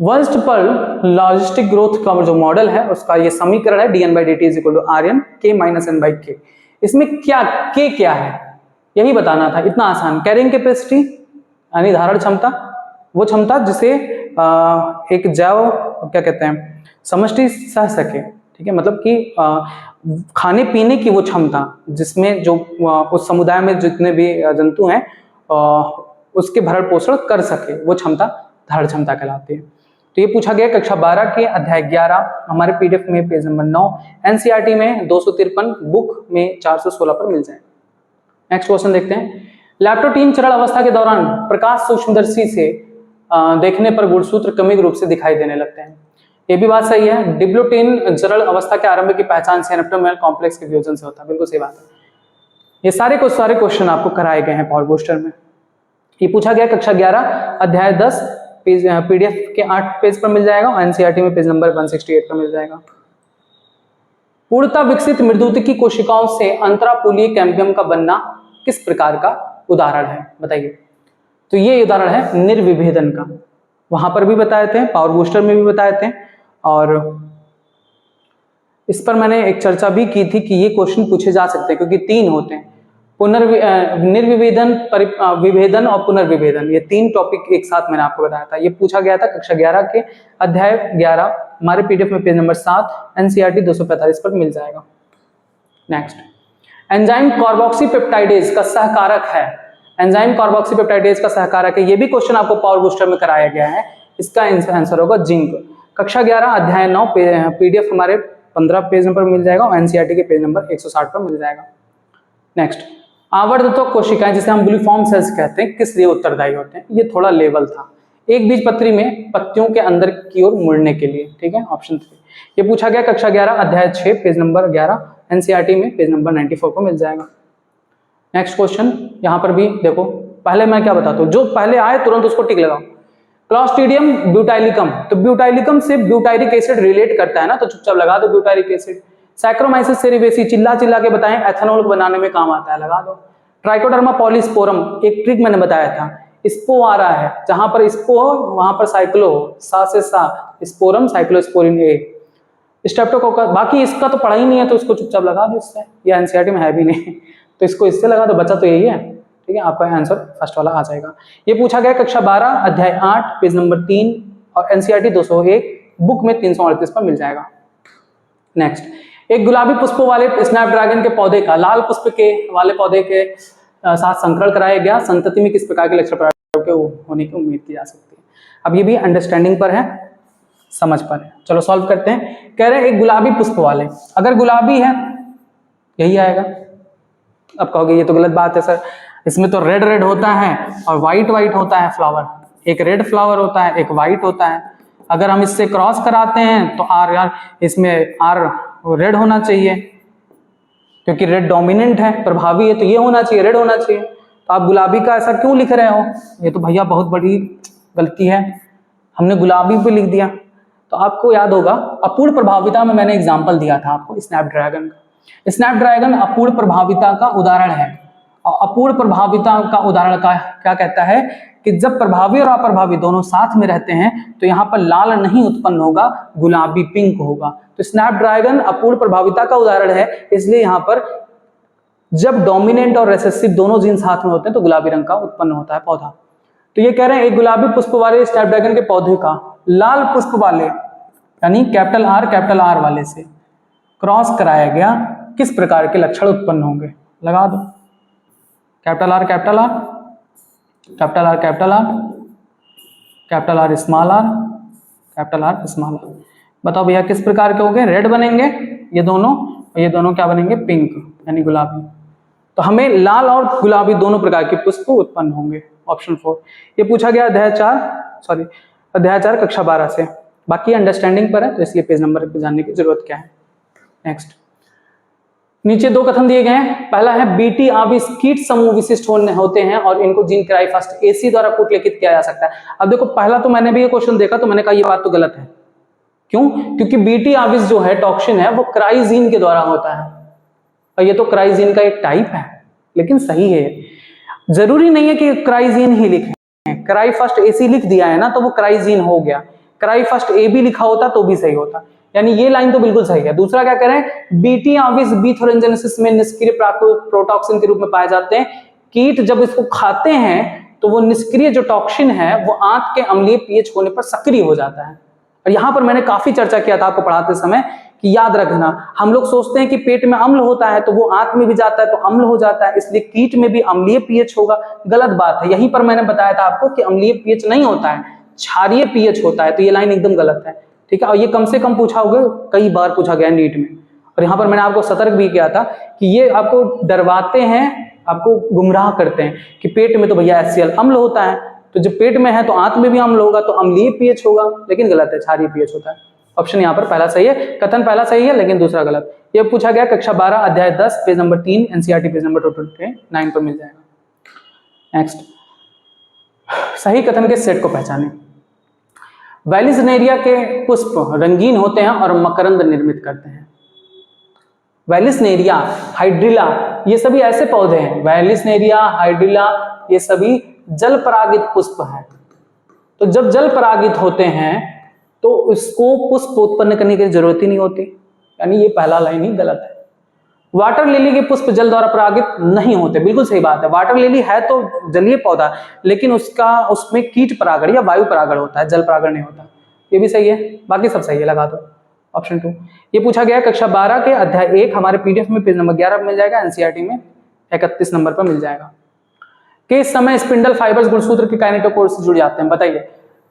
वर्स्ट पर लॉजिस्टिक ग्रोथ का जो मॉडल है उसका ये समीकरण है dN/dt = Rn K - N/K। इसमें क्या है यही बताना था, इतना आसान। कैरिंग कैपेसिटी यानी धारण क्षमता, वो क्षमता जिसे एक जैव क्या कहते हैं समष्टि सह सके, ठीक है, मतलब कि खाने पीने की वो क्षमता जिसमें जो उस समुदाय में जितने भी जंतु हैं उसके भरण पोषण कर सके, वो क्षमता धारण क्षमता कहलाती है। तो ये पूछा गया कक्षा 12 के अध्याय 11 हमारे पीडीएफ में पेज नंबर 9, एनसीईआरटी में 253, बुक में 416 पर मिल जाए। नेक्स्ट क्वेश्चन देखते हैं। लैप्टो 3 चरण अवस्था के दौरान प्रकाश सूक्ष्मदर्शी से देखने पर गुणसूत्र क्रमिक रूप से दिखाई देने लगते हैं। ये भी बात सही है। डिप्लोटिन जरल अवस्था के आरंभ की पहचान सिनेप्टोमेल कॉम्प्लेक्स के वियोजन से होता है, बिल्कुल सही बात है। ये सारे क्वेश्चन आपको कराए गए हैं पावर बूस्टर में। ये पूछा गया कक्षा 11 अध्याय 10 पीडीएफ के 8 पेज पर मिल जाएगा और एनसीईआरटी में पेज नंबर 168 पर मिल जाएगा। पूर्णतः विकसित मृदुतिकी कोशिकाओं से अंतरापूलीय कैम्बियम का बनना किस प्रकार का उदाहरण है, बताइए। तो ये उदाहरण है निर्विभेदन का। वहां पर भी बताए थे, पावर बूस्टर में भी बताए थे, और इस पर मैंने एक चर्चा भी की थी कि ये क्वेश्चन पूछे जा सकते हैं क्योंकि 3 होते हैं, निर्विभेदन, विभेदन और पुनर्विभेदन। ये 3 टॉपिक एक साथ मैंने आपको बताया था। ये पूछा गया था कक्षा 11 के अध्याय 11 हमारे पीडीएफ में पेज नंबर 7 एनसीईआरटी 245 पर मिल जाएगा। नेक्स्ट, एंजाइम कार्बोक्सीपेप्टाइडेज का सहकारक है। एंजाइम कार्बोक्सीपेप्टाइडेज का सहकारक है, ये भी क्वेश्चन आपको पावर बूस्टर में कराया गया है। इसका आंसर होगा जिंक। कक्षा 11 अध्याय 9 पीडीएफ हमारे 15 पेज नंबर मिल जाएगा और एनसीईआरटी के पेज नंबर 160 पर मिल जाएगा। नेक्स्ट, आवर्तक कोशिकाएं जिसे हम बुलिफॉर्म सेल्स कहते हैं किस लिए उत्तरदायी होते हैं। ये थोड़ा लेवल था, एक बीजपत्री में पत्तियों के अंदर की ओर मुड़ने के लिए, ठीक है, ऑप्शन 3। ये पूछा गया कक्षा 11 अध्याय 6 पेज नंबर 11 एनसीईआरटी में पेज नंबर 94 को मिल जाएगा। नेक्स्ट क्वेश्चन, यहाँ पर भी देखो, पहले मैं क्या बताता हूँ, जो पहले आए तुरंत उसको टिक लगाओ। क्लॉस्ट्रीडियम ब्यूटाइलिकम, तो ब्यूटाइलिकम से ब्यूटाइरिक एसिड रिलेट करता है ना, तो चुपचाप लगा दो ब्यूटाइरिक एसिड। सैक्रोमाइसिस सेरेवेसी, चिल्ला चिल्ला के बताएं, एथेनॉल बनाने में काम आता है, लगा दो। ट्राइकोडर्मा पॉलीस्पोरम, एक ट्रिक मैंने बताया था, स्पो आ रहा है, जहां पर स्पो हो वहां पर साइक्लो हो, सा से सा, स्पोरम साइक्लोस्पोरिन ए। स्ट्रेप्टोकोकस, बाकी इसका तो पढ़ा ही नहीं है तो इसको चुपचाप लगा दो इससे, ये एनसीईआरटी में है भी नहीं तो इसको इससे लगा दो, बच्चा तो यही है, ठीक है, आपका आंसर फर्स्ट वाला आ जाएगा। ये पूछा गया कक्षा 12 अध्याय 8 पेज नंबर 3 और एनसीईआरटी 201 बुक में 338 पर मिल जाएगा। नेक्स्ट, एक गुलाबी पुष्पों वाले स्नैपड्रैगन के पौधे का लाल पुष्प के वाले पौधे के साथ संकरण कराया गया, संतति में किस प्रकार के लक्षण के होने की उम्मीद की जा सकती है। अब ये भी अंडरस्टैंडिंग पर है, समझ पर है। चलो सॉल्व करते हैं। कह रहे हैं एक गुलाबी पुष्प वाले, अगर गुलाबी है यही आएगा। अब कहोगे ये तो गलत बात है सर, इसमें तो रेड रेड होता है और व्हाइट व्हाइट होता है फ्लावर, एक रेड फ्लावर होता है एक व्हाइट होता है। अगर हम इससे क्रॉस कराते हैं तो आर, यार इसमें आर रेड होना चाहिए क्योंकि रेड डोमिनेंट है, प्रभावी है, तो ये होना चाहिए, रेड होना चाहिए। तो आप गुलाबी का ऐसा क्यों लिख रहे हो, ये तो भैया बहुत बड़ी गलती है, हमने गुलाबी पे लिख दिया। तो आपको याद होगा अपूर्ण प्रभाविता में मैंने एग्जांपल दिया था आपको स्नैपड्रैगन का। स्नैपड्रैगन अपूर्ण प्रभाविता का उदाहरण है, और अपूर्ण प्रभाविता का उदाहरण का क्या कहता है कि जब प्रभावी और अप्रभावी दोनों साथ में रहते हैं तो यहाँ पर लाल नहीं उत्पन्न होगा, गुलाबी पिंक होगा। तो स्नैपड्रैगन अपूर्ण प्रभाविता का उदाहरण है, इसलिए यहाँ पर जब डोमिनेंट और रेसेसिव दोनों जीन साथ में होते हैं तो गुलाबी रंग का उत्पन्न होता है पौधा। तो ये कह रहे हैं एक गुलाबी पुष्प वाले स्नैपड्रैगन के पौधे का लाल पुष्प वाले यानी कैपिटल आर वाले से क्रॉस कराया गया, किस प्रकार के लक्षण उत्पन्न होंगे, लगा दो। Capital R capital R, capital R capital R, capital R small R, capital R small R. बताओ भैया किस प्रकार के होंगे, रेड बनेंगे ये दोनों, और ये दोनों क्या बनेंगे, पिंक यानी गुलाबी। तो हमें लाल और गुलाबी दोनों प्रकार के पुष्प उत्पन्न होंगे, ऑप्शन 4। ये पूछा गया अध्याय 4 कक्षा 12 से, बाकी अंडरस्टैंडिंग पर है तो इसलिए पेज नंबर पे जानने की जरूरत क्या है। नेक्स्ट, नीचे 2 कथन दिए गए हैं। पहला है बीटी आविश कीट समूह विशिष्ट होते हैं और इनको जीन क्राइफास्ट एसी द्वारा पुटलिखित किया जा सकता है। अब देखो पहला तो मैंने भी ये क्वेश्चन देखा तो मैंने कहा ये बात तो गलत है। क्यों? क्योंकि बीटी आविश जो है टॉक्सिन है वो क्राइजीन के द्वारा होता है, और ये तो क्राइजीन का एक टाइप है, लेकिन सही है। जरूरी नहीं है कि क्राइजीन ही लिखें, क्राइफास्ट एसी लिख दिया है ना तो वो क्राइजीन हो गया, क्राइफास्ट ए भी लिखा होता तो भी सही होता, यानी ये लाइन तो बिल्कुल सही है। दूसरा क्या करें, बीटी आविश बीथोरेंजेनेसिस में निष्क्रिय प्रोटॉक्सिन के रूप में पाए जाते हैं। कीट जब इसको खाते हैं तो वो निष्क्रिय जो टॉक्सिन है वो आंत के अम्लीय पीएच होने पर सक्रिय हो जाता है। और यहां पर मैंने काफी चर्चा किया था आपको पढ़ाते समय कि याद रखना, हम लोग सोचते हैं कि पेट में अम्ल होता है तो वो आंत में भी जाता है तो अम्ल हो जाता है, इसलिए कीट में भी अम्लीय पीएच होगा। गलत बात है, यहीं पर मैंने बताया था आपको कि अम्लीय पीएच नहीं होता है, क्षारीय पीएच होता है। तो ये लाइन एकदम गलत है, ठीक है। और ये कम से कम पूछा होगा, कई बार पूछा गया नीट में। और यहाँ पर मैंने आपको सतर्क भी किया था कि ये आपको डरवाते हैं आपको गुमराह करते हैं कि पेट में तो भैया HCl अम्ल होता है, तो जब पेट में है तो आंत में भी अम्ल होगा, तो अम्लीय पीएच होगा, लेकिन गलत है, क्षारीय पीएच होता है। ऑप्शन यहाँ पर पहला सही है, कथन पहला सही है लेकिन दूसरा गलत। ये पूछा गया कक्षा 12 अध्याय 10 page number 3 NCERT page number 29 पर मिल जाएगा। नेक्स्ट, सही कथन के सेट को पहचानें। वैलिसनेरिया के पुष्प रंगीन होते हैं और मकरंद निर्मित करते हैं। वैलिसनेरिया, हाइड्रिला, ये सभी ऐसे पौधे हैं, वैलिसनेरिया, हाइड्रिला, ये सभी जल परागित पुष्प हैं। तो जब जल परागित होते हैं तो इसको पुष्प उत्पन्न करने की जरूरत ही नहीं होती, यानी ये पहला लाइन ही गलत है। वाटर लिली के पुष्प जल द्वारा परागित नहीं होते, बिल्कुल सही बात है। वाटर लिली है तो जलीय पौधा, लेकिन उसमें कीट परागण या वायु परागण होता है, जल परागण नहीं होता। ये भी सही है, बाकी सब सही है, लगा दो ऑप्शन 2। ये पूछा गया कक्षा 12 के अध्याय 1 हमारे PDF में पेज नंबर 11 पर मिल जाएगा, NCERT में 31 नंबर पर मिल जाएगा। कि इस समय स्पिंडल फाइबर्स गुणसूत्र के काइनेटोकोर से जुड़ जाते हैं, बताइए।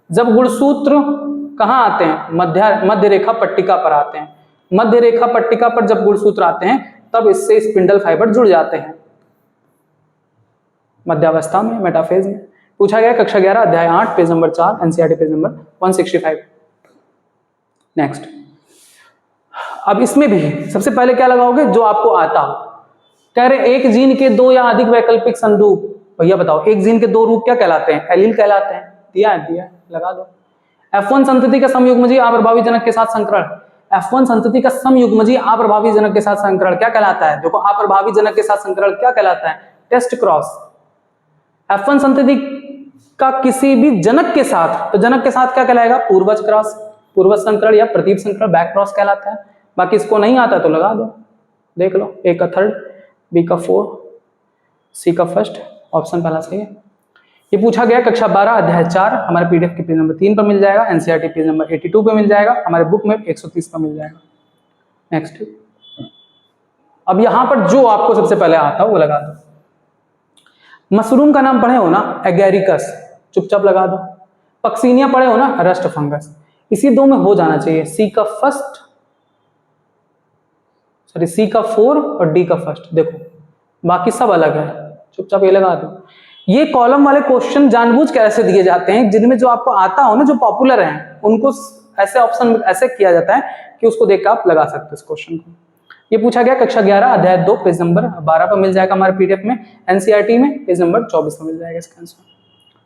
जब गुणसूत्र कहाँ आते हैं? मध्य रेखा पट्टिका पर आते हैं। मध्य रेखा पट्टिका पर जब गुणसूत्र आते हैं तब इससे स्पिंडल फाइबर जुड़ जाते हैं, मध्यावस्था में, मेटाफेज में। पूछा गया कक्षा 11 अध्याय 8 page number 4 NCERT page number 165। Next, अब इसमें भी सबसे पहले क्या लगाओगे? जो आपको आता हो। कह रहे एक जीन के 2 या अधिक वैकल्पिक संरूप, भैया बताओ एक जीन के 2 रूप क्या कहलाते हैं? एलील कहलाते हैं। दिया, लगा दो। F1 संतति का समयुग्मजीय अप्रभावी जनक के साथ संकरण, F1 संतति का समयुग्मजीय अप्रभावी जनक के साथ संकरण क्या कहलाता है? देखो, अप्रभावी जनक के साथ संकरण क्या कहलाता है? Test cross. F1 संतति का किसी भी जनक के साथ, तो जनक के साथ क्या कहलाएगा? पूर्वज क्रॉस, पूर्वज संकरण या प्रतीप संकरण, बैक क्रॉस कहलाता है। बाकी इसको नहीं आता तो लगा दो, देख लो। A का 3rd, B का 4, C का 1st, ऑप्शन पहला सही है। ये पूछा गया कक्षा 12 अध्याय 4 हमारे PDF के पेज नंबर 3 पर मिल जाएगा, NCERT पेज नंबर 82 पे मिल जाएगा, हमारे बुक में 130 पर मिल जाएगा। नेक्स्ट, अब यहां पर जो आपको सबसे पहले आता है वो लगा दो। मशरूम का नाम पढ़े हो ना, एगेरिकस, चुपचाप लगा दो। पक्सीनिया पढ़े हो ना, रस्ट फंगस। इसी 2 में हो जाना चाहिए, C का 4 और D का 1st। देखो बाकी सब अलग है, चुपचाप ये लगा दो। ये कॉलम वाले क्वेश्चन जानबूझ के ऐसे दिए जाते हैं जिनमें जो आपको आता हो ना, जो पॉपुलर हैं, उनको ऐसे ऑप्शन ऐसे किया जाता है कि उसको देखकर आप लगा सकते हो इस क्वेश्चन को। ये पूछा गया कक्षा 11 अध्याय 2 पेज नंबर 12 पर मिल जाएगा हमारे PDF में, NCERT में पेज नंबर 24 पर मिल जाएगा इसका आंसर।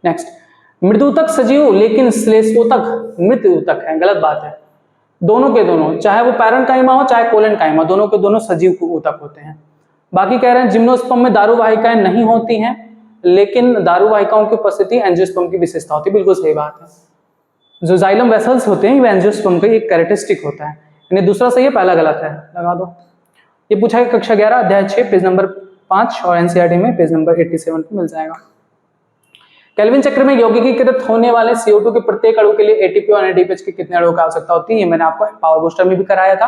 नेक्स्ट, मृदुतक सजीव लेकिन श्लेषोतक मृत ऊतक है, गलत बात है। दोनों के दोनों, चाहे वो पैरेन्काइमा हो चाहे कोलेनकाइमा, दोनों के दोनों सजीव ऊतक होते हैं। बाकी कह रहे हैं जिम्नोस्पर्म में दारुवाहिकाएं नहीं होती हैं, लेकिन दारुवाहिकाओं की उपस्थिति एंजियोस्पर्म की विशेषता होती है, बिल्कुल सही बात है। जो जाइलम वेसल्स होते हैं वे एंजियोस्पर्म का एक कैरेक्टरिस्टिक होता है, यानी दूसरा सही है, पहला गलत है, लगा दो। ये पूछा है कक्षा 11 अध्याय 6 पेज नंबर 5 और NCERT में पेज नंबर 87 पे मिल जाएगा। केल्विन चक्र में यौगिकीकृत होने वाले CO2 के प्रत्येक अणु के लिए ATP और NADPH की कितने अणुओं की आवश्यकता होती है? ये मैंने आपको पावर बूस्टर में भी कराया था।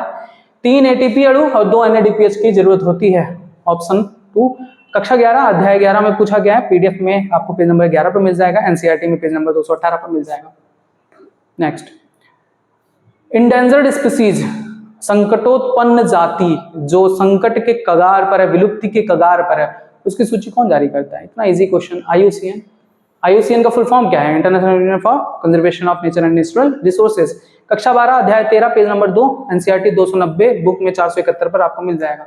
3 ATP अणु और 2 NADPH की जरूरत होती है, ऑप्शन 2। कक्षा 11 अध्याय 11 में पूछा गया है, PDF में आपको पेज नंबर 11 पर मिल जाएगा, NCERT में पेज नंबर 218 पर मिल जाएगा। नेक्स्ट, इंडेंजर्ड स्पीसीज, संकटोत्पन्न जाति, जो संकट के कगार पर है, विलुप्ति के कगार पर है, उसकी सूची कौन जारी करता है? इतना इजी क्वेश्चन। IUCN का फुल फॉर्म क्या है? International union for conservation of nature and natural resources. कक्षा 12 अध्याय 13 पेज नंबर 2 NCERT 290 बुक में 471 पर आपको मिल जाएगा।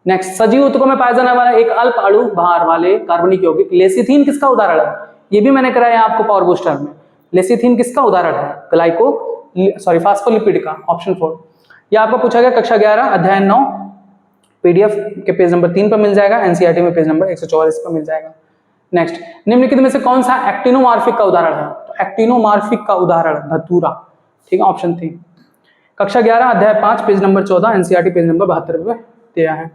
नेक्स्ट, सजीव ऊतकों में पाया जाने वाला एक अल्प अणु भार वाले कार्बनिक यौगिक लेसिथीन किसका उदाहरण है? ये भी मैंने कराया आपको पावर बूस्टर में। लेसिथीन किसका उदाहरण है? फास्फोलिपिड का, ऑप्शन 4। यह आपको पूछा गया कक्षा 11 अध्याय 9 PDF के पेज नंबर 3 पर मिल जाएगा, NCERT में पेज नंबर 144 पर मिल जाएगा। नेक्स्ट, निम्नलिखित में से कौन सा एक्टिनोमार्फिक का उदाहरण है? तो एक्टिनोमार्फिक का उदाहरण धतूरा, ठीक है, ऑप्शन 3। कक्षा 11 अध्याय 5 page number 14 NCERT page number 72 पे दिया है।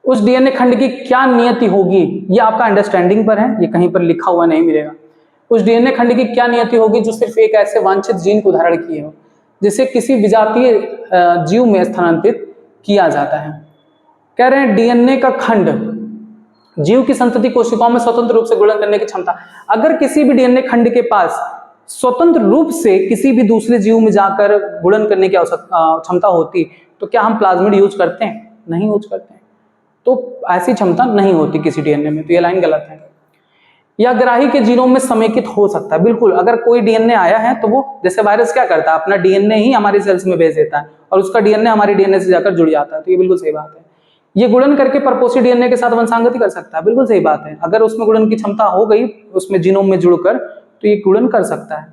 उस DNA खंड की क्या नियति होगी? ये आपका अंडरस्टैंडिंग पर है, ये कहीं पर लिखा हुआ नहीं मिलेगा। उस DNA खंड की क्या नियति होगी जो सिर्फ एक ऐसे वांछित जीन को धारण किए हो, जिसे किसी विजातीय जीव में स्थानांतरित किया जाता है। कह रहे हैं DNA का खंड जीव की संतति कोशिकाओं में स्वतंत्र रूप से गुणन करने की क्षमता। अगर किसी भी DNA खंड के पास स्वतंत्र रूप से किसी भी दूसरे जीव में जाकर गुणन करने की क्षमता होती, तो क्या हम प्लाज्मिड यूज करते हैं? नहीं यूज करते हैं। तो ऐसी क्षमता नहीं होती किसी डीएनए में, तो ये लाइन गलत है। या ग्राही के जीनोम में समेकित हो सकता है, बिल्कुल। अगर कोई डीएनए आया है तो वो, जैसे वायरस क्या करता है, अपना डीएनए ही हमारे सेल्स में भेज देता है और उसका डीएनए हमारे डीएनए से जाकर जुड़ जाता है, तो ये बिल्कुल सही बात है। ये गुणन करके परपोषी डीएनए के साथ वंशांगति कर सकता है, बिल्कुल सही बात है। अगर उसमें गुणन की क्षमता हो गई उसमें जीनोम में जुड़कर, तो ये गुणन कर सकता है,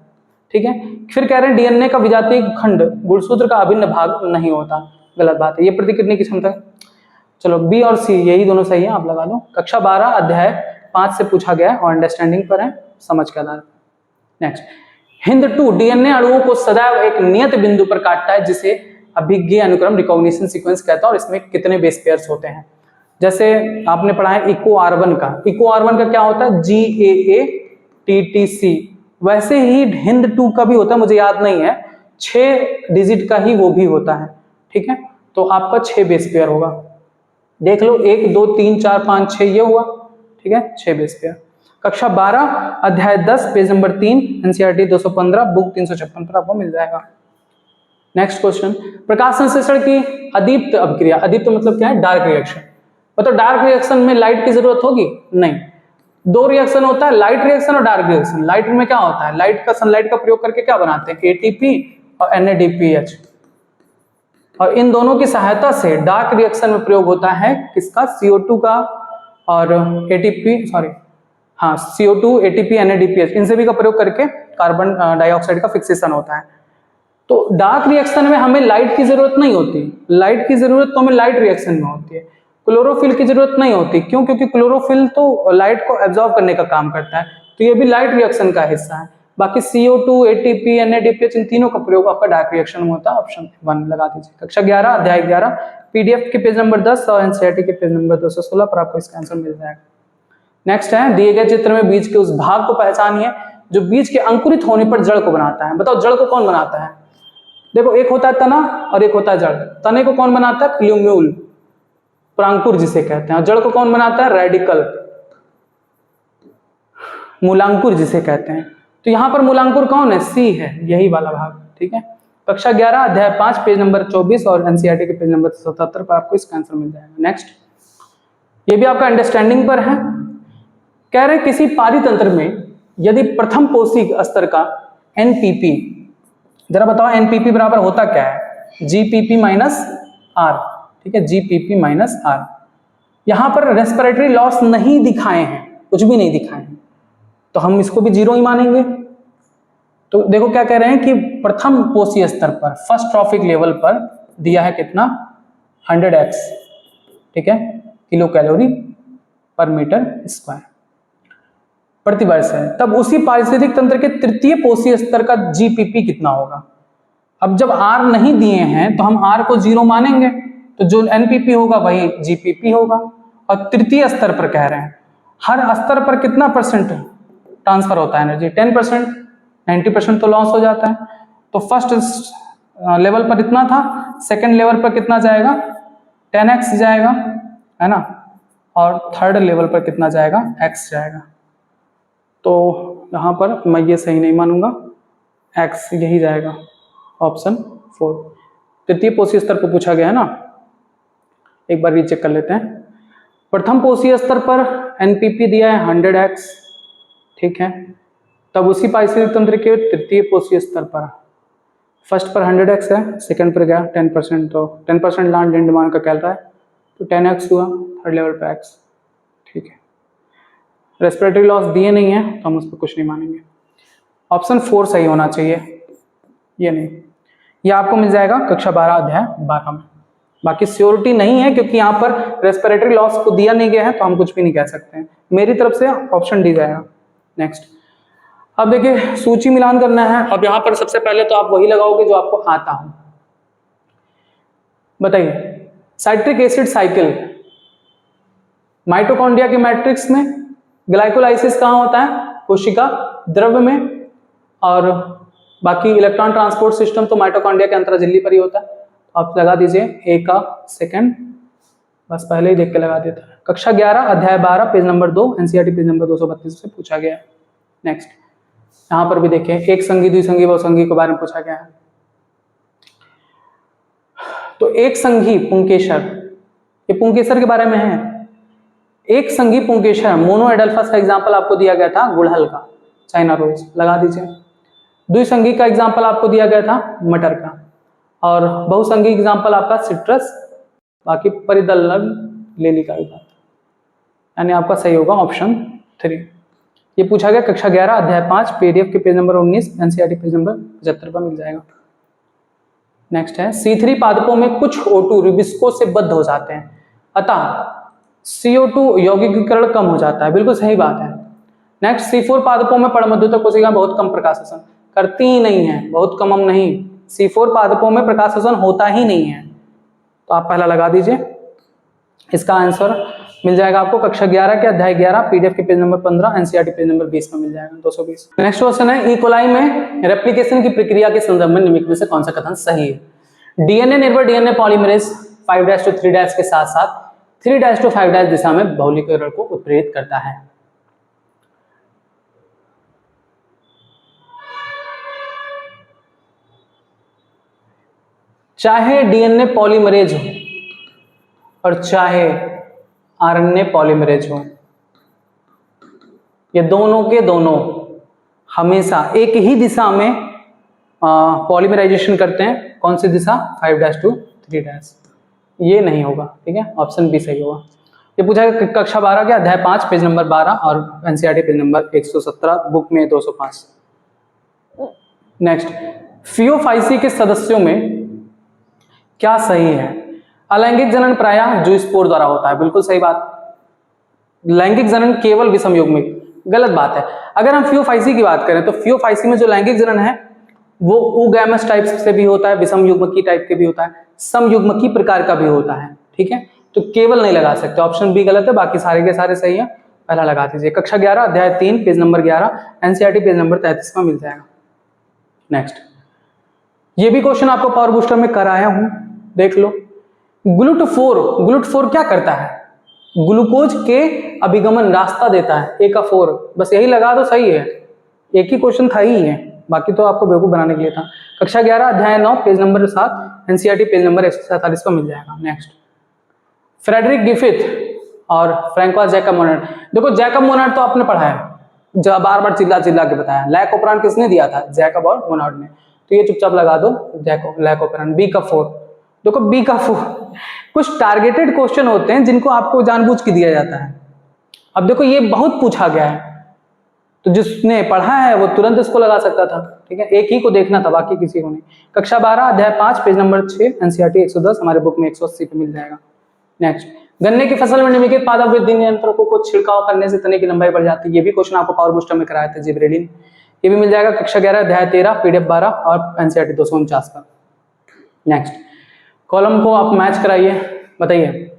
ठीक है। फिर कह रहे हैं डीएनए का विजातीय खंड गुणसूत्र का अभिन्न भाग नहीं होता, गलत बात है। ये प्रतिकृति की क्षमता, चलो बी और सी यही दोनों सही है, आप लगा लो। कक्षा 12 अध्याय 5 से पूछा गया है और अंडरस्टैंडिंग पर है, समझ के आधार पर। नेक्स्ट, हिंद 2 डीएनए अणुओं को सदैव एक नियत बिंदु पर काटता है जिसे अभिज्ञ अनुक्रम रिकॉग्निशन सीक्वेंस कहता है, और इसमें कितने बेस पेयर्स होते हैं। जैसे आपने पढ़ा है इको R1 का, इको R1 का क्या होता है, GAATTC। वैसे ही हिंद 2 का भी होता है, मुझे याद नहीं है, 6 डिजिट का ही वो भी होता है, ठीक है। तो आपका 6 बेस पेयर होगा, देख लो 1 2 3 4 5 6 ये हुआ, ठीक है, 6 बेस पेयर। कक्षा 12 अध्याय 10 पेज नंबर 3 एनसीईआरटी 215 बुक 356 पर आपको मिल जाएगा। नेक्स्ट क्वेश्चन, प्रकाश संश्लेषण की अदीप्त अभिक्रिया, अदीप्त मतलब क्या है, डार्क रिएक्शन। मतलब डार्क रिएक्शन में लाइट की जरूरत होगी नहीं, 2 रिएक्शन होता है, लाइट रिएक्शन और डार्क रिएक्शन। लाइट में क्या होता है, लाइट का, सनलाइट का प्रयोग करके क्या बनाते हैं, ATP और NADPH, और इन दोनों की सहायता से डार्क रिएक्शन में प्रयोग होता है किसका, CO2 का और CO2 ATP NADPH, इन सभी का प्रयोग करके कार्बन डाइऑक्साइड का फिक्सेशन होता है। तो डार्क रिएक्शन में हमें लाइट की जरूरत नहीं होती, लाइट की जरूरत तो हमें लाइट रिएक्शन में होती है। क्लोरोफिल की जरूरत नहीं होती, क्यों, क्योंकि क्लोरोफिल तो लाइट को एब्जॉर्ब करने का काम करता है, तो ये भी लाइट रिएक्शन का हिस्सा है। बाकी CO2 ATP NADPH इन तीनों का प्रयोग आपका डार्क रिएक्शन में होता है, ऑप्शन 1 लगा दीजिए। कक्षा 11 अध्याय 11 PDF के पेज नंबर 10 और NCERT के पेज नंबर 216 पर आपको इसका आंसर मिल जाएगा। नेक्स्ट है, दिए गए चित्र में बीज के उस भाग को पहचानिए जो बीज के अंकुरित होने पर जड़ को बनाता है। बताओ जड़ को कौन बनाता है, देखो एक होता है तना और एक होता है जड़। तने को कौन बनाता है, क्ल्यूम्यूल, प्रांकुर जिसे कहते हैं, और जड़ को कौन बनाता है, रेडिकल, मूलांकुर जिसे कहते हैं। तो यहां पर मूलांकुर कौन है, सी है, यही वाला भाग, ठीक है। कक्षा 11 अध्याय 5 पेज नंबर 24 और एनसीईआरटी के पेज नंबर 77 पर आपको इसका आंसर मिल जाएगा। नेक्स्ट, ये भी आपका अंडरस्टैंडिंग पर है। कह रहे किसी पारितंत्र में यदि प्रथम पोषक स्तर का NPP, जरा बताओ NPP बराबर होता क्या है, GPP -R, ठीक है, GPP -R। यहां पर रेस्पिरेटरी लॉस नहीं दिखाए हैं, कुछ भी नहीं दिखाए हैं, तो हम इसको भी 0 ही मानेंगे। तो देखो क्या कह रहे हैं कि प्रथम पोषी स्तर पर, फर्स्ट ट्रॉफिक लेवल पर दिया है कितना, 100x, ठीक है, किलो कैलोरी पर मीटर स्क्वायर प्रति वर्ष है। तब उसी पारिस्थितिक तंत्र के तृतीय पोषी स्तर का GPP कितना होगा। अब जब R नहीं दिए हैं तो हम R को 0 मानेंगे, तो जो NPP होगा वही GPP होगा। और तृतीय स्तर पर कह रहे हैं हर स्तर पर कितना % ट्रांसफर होता है एनर्जी, 10%, 90% तो लॉस हो जाता है। तो फर्स्ट लेवल पर इतना था, सेकंड लेवल पर कितना जाएगा, 10x जाएगा, है ना, और थर्ड लेवल पर कितना जाएगा, x जाएगा। तो यहाँ पर मैं ये सही नहीं मानूंगा, x यही जाएगा, ऑप्शन 4। तृतीय पोषी स्तर पर पूछा गया है ना, एक बार रीचेक कर लेते हैं। प्रथम पोषी स्तर पर NPP दिया है 100x, ठीक है। तब उसी पारिस्थितिक तंत्र के तृतीय पोषी स्तर पर फर्स्ट पर 100x है, सेकंड पर गया 10%, तो 10% लैंड डिमांड का कहल रहा है, तो 10x हुआ, थर्ड लेवल पर x, ठीक है। रेस्पिरेटरी लॉस दिए नहीं है तो हम उस पर कुछ नहीं मानेंगे। ऑप्शन 4 सही होना चाहिए, ये नहीं, ये आपको मिल जाएगा कक्षा 12 अध्याय 12 में। बाकी श्योरिटी नहीं है क्योंकि यहाँ पर रेस्पिरेटरी लॉस को दिया नहीं गया है, तो हम कुछ भी नहीं कह सकते हैं। मेरी तरफ से ऑप्शन डी जाएगा। नेक्स्ट, अब देखिए सूची मिलान करना है। अब यहाँ पर सबसे पहले तो आप वही लगाओगे जो आपको आता हो। बताइए, साइट्रिक एसिड साइकिल माइटोकॉन्ड्रिया के मैट्रिक्स में, ग्लाइकोलाइसिस कहाँ होता है, कोशिका द्रव्य में, और बाकी इलेक्ट्रॉन ट्रांसपोर्ट सिस्टम तो माइटोकॉन्ड्रिया के अंतराझिल्ली पर ही होता है। आप लगा दीजिए ए का सेकंड, बस पहले ही देख के लगा देता है। कक्षा 11 अध्याय 12 page number 2 NCERT page number 232 से पूछा गया है। नेक्स्ट, यहाँ पर भी देखिए एक संघी द्विसंघी बहुसंघी के बारे में पूछा गया है। तो एक संघी पुंकेसर ये पुंकेसर के बारे में है। एक संघी पुंकेसर मोनो एडल्फस का एग्जाम्पल आपको दिया गया था गुड़हल का, चाइना रोज लगा दीजिए। द्विसंगी का एग्जाम्पल आपको दिया गया था मटर का, और बहुसंगी एग्जाम्पल आपका सिट्रस, बाकी परिदलग लिली का एग्जाम्पल, यानी आपका सही होगा ऑप्शन 3। ये पूछा गया कक्षा 11 अध्याय 5 पीडीएफ के page number 19 NCERT page number 75 पर मिल जाएगा। नेक्स्ट है C3 पादपों में कुछ O2 रिबिस्को से बद्ध हो जाते हैं, अतः CO2 यौगिकीकरण कम हो जाता है, बिल्कुल सही बात है। नेक्स्ट C4 पादपों में परमद्युतक कोशिका बहुत कम प्रकाशसंश्लेषण करती ही नहीं है, बहुत कम नहीं, C4 पादपों में प्रकाशसंश्लेषण होता ही नहीं है, तो आप पहला लगा दीजिए। इसका आंसर मिल जाएगा आपको कक्षा 11 के अध्याय 11 पीडीएफ के page number 15 NCERT page number 20 में मिल जाएगा 220। नेक्स्ट क्वेश्चन है इकोलाई में रेप्लिकेशन की प्रक्रिया के संदर्भ में निम्नलिखित में से कौन सा कथन सही है। डीएनए निर्भर डीएनए पॉलीमरेज 5' to 3' के साथ साथ 3' to 5' दिशा में बहुलीकरण को उत्प्रेरित करता है। चाहे डीएनए पॉलीमरेज हो और चाहे आरएनए पॉलीमरेज हो, ये दोनों के दोनों हमेशा एक ही दिशा में पॉलीमराइजेशन करते हैं। कौन सी दिशा? 5' to 3'। ये नहीं होगा, ठीक है, ऑप्शन बी सही होगा। ये पूछा है कक्षा 12 के अध्याय 5 पेज नंबर 12 और एनसीईआरटी पेज नंबर 117 बुक में 205। नेक्स्ट, फियोफाइसी के सदस्यों में क्या सही है? अलैंगिक जनन प्रायः जूस्पोर द्वारा होता है, बिल्कुल सही बात। लैंगिक जनन केवल विषम युग्मक, गलत बात है। अगर हम फियोफाइसी की बात करें तो फियोफाइसी में जो लैंगिक जनन है वो ओगैमस टाइप से भी होता है, विषम युग्मकी टाइप के भी होता है, समयुग्मकी प्रकार का भी होता है, ठीक है। तो केवल नहीं लगा सकते, ऑप्शन बी गलत है, बाकी सारे के सारे सही है, पहला लगा दीजिए। कक्षा 11 अध्याय 3 page number 11 NCERT page number 33 में मिल जाएगा। नेक्स्ट, ये भी क्वेश्चन आपको पावर बूस्टर में कराया हूं, देख लो। ग्लूट4 क्या करता है? ग्लूकोज के अभिगमन रास्ता देता है, ए का 4, बस यही लगा दो, सही है। एक ही क्वेश्चन था ही है, बाकी तो आपको बेवकूफ बनाने के लिए था। कक्षा 11 अध्याय 9 page number 7 NCERT page number 147 पर मिल जाएगा। नेक्स्ट, फ्रेडरिक ग्रिफिथ और फ्रैंकोइस जैकब मोनार्ड। देखो जैकब मोनार्ड तो आपने पढ़ा है, जब बार बार चिल्ला चिल्ला के बताया। लैक ऑपरान किसने दिया था? जैकब और मोनार्ड ने, तो ये चुपचाप लगा दो लैक ऑपरान। बी का 4, देखो बी का 4 कुछ टारगेटेड क्वेश्चन होते हैं जिनको आपको जानबूझ के दिया जाता है। अब देखो ये बहुत पूछा गया है, तो जिसने पढ़ा है वो तुरंत इसको लगा सकता था, ठीक है, एक ही को देखना था, बाकी किसी को नहीं। कक्षा 12 अध्याय 5 पेज नंबर 6 एनसीईआरटी 110 हमारे बुक में 180 पे मिल जाएगा। नेक्स्ट, गन्ने की फसल में निम्नलिखित पादप वृद्धि नियंत्रकों को छिड़काव करने से तने की लंबाई बढ़ जाती है। ये भी क्वेश्चन आपको पावर बूस्टर में कराया था, जिब्रेलिन। ये भी मिल जाएगा कक्षा 11 अध्याय 13 पीडीएफ 12 और एनसीईआरटी 249 पर। नेक्स्ट, कॉलम को आप मैच कराइए, बताइए।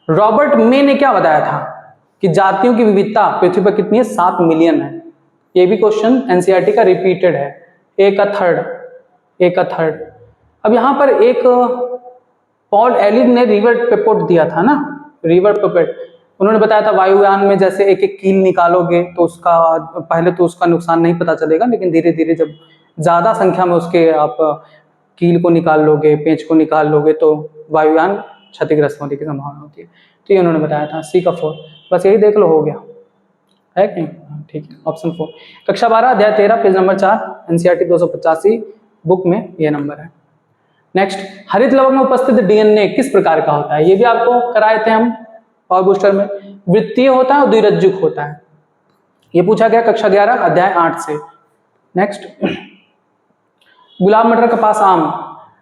रॉबर्ट मे ने क्या बताया था कि जातियों की विविधता पृथ्वी पर कितनी है? 7 मिलियन है। ये भी क्वेश्चन एनसीईआरटी का रिपीटेड है, ए का थर्ड। अब यहां पर एक पॉल एलिन ने रिवर पेपोट दिया था ना, रिवर पेपोट। उन्होंने बताया था वायुयान में जैसे एक एक कील निकालोगे तो उसका पहले तो उसका नुकसान नहीं पता चलेगा, लेकिन धीरे धीरे जब ज्यादा संख्या में उसके आप कील को निकाल लोगे, पेंच को निकाल लोगे, तो वायुयान क्षतिग्रस्त होने की संभावना होती है। तो ये उन्होंने बताया था। सी का 4, बस यही देख लो, हो गया है कि ठीक है, ऑप्शन 4। कक्षा 12 अध्याय 13 पेज नंबर 4 एनसीईआरटी 285 बुक में ये नंबर है। नेक्स्ट, हरित लवण में उपस्थित डीएनए किस प्रकार का होता है? ये भी आपको कराए थे हम पावर बूस्टर में। वृत्तीय होता है और द्विरज्जुक होता है। ये पूछा गया कक्षा 11 अध्याय 8 से। नेक्स्ट, गुलाब, मटर, कपास, आम।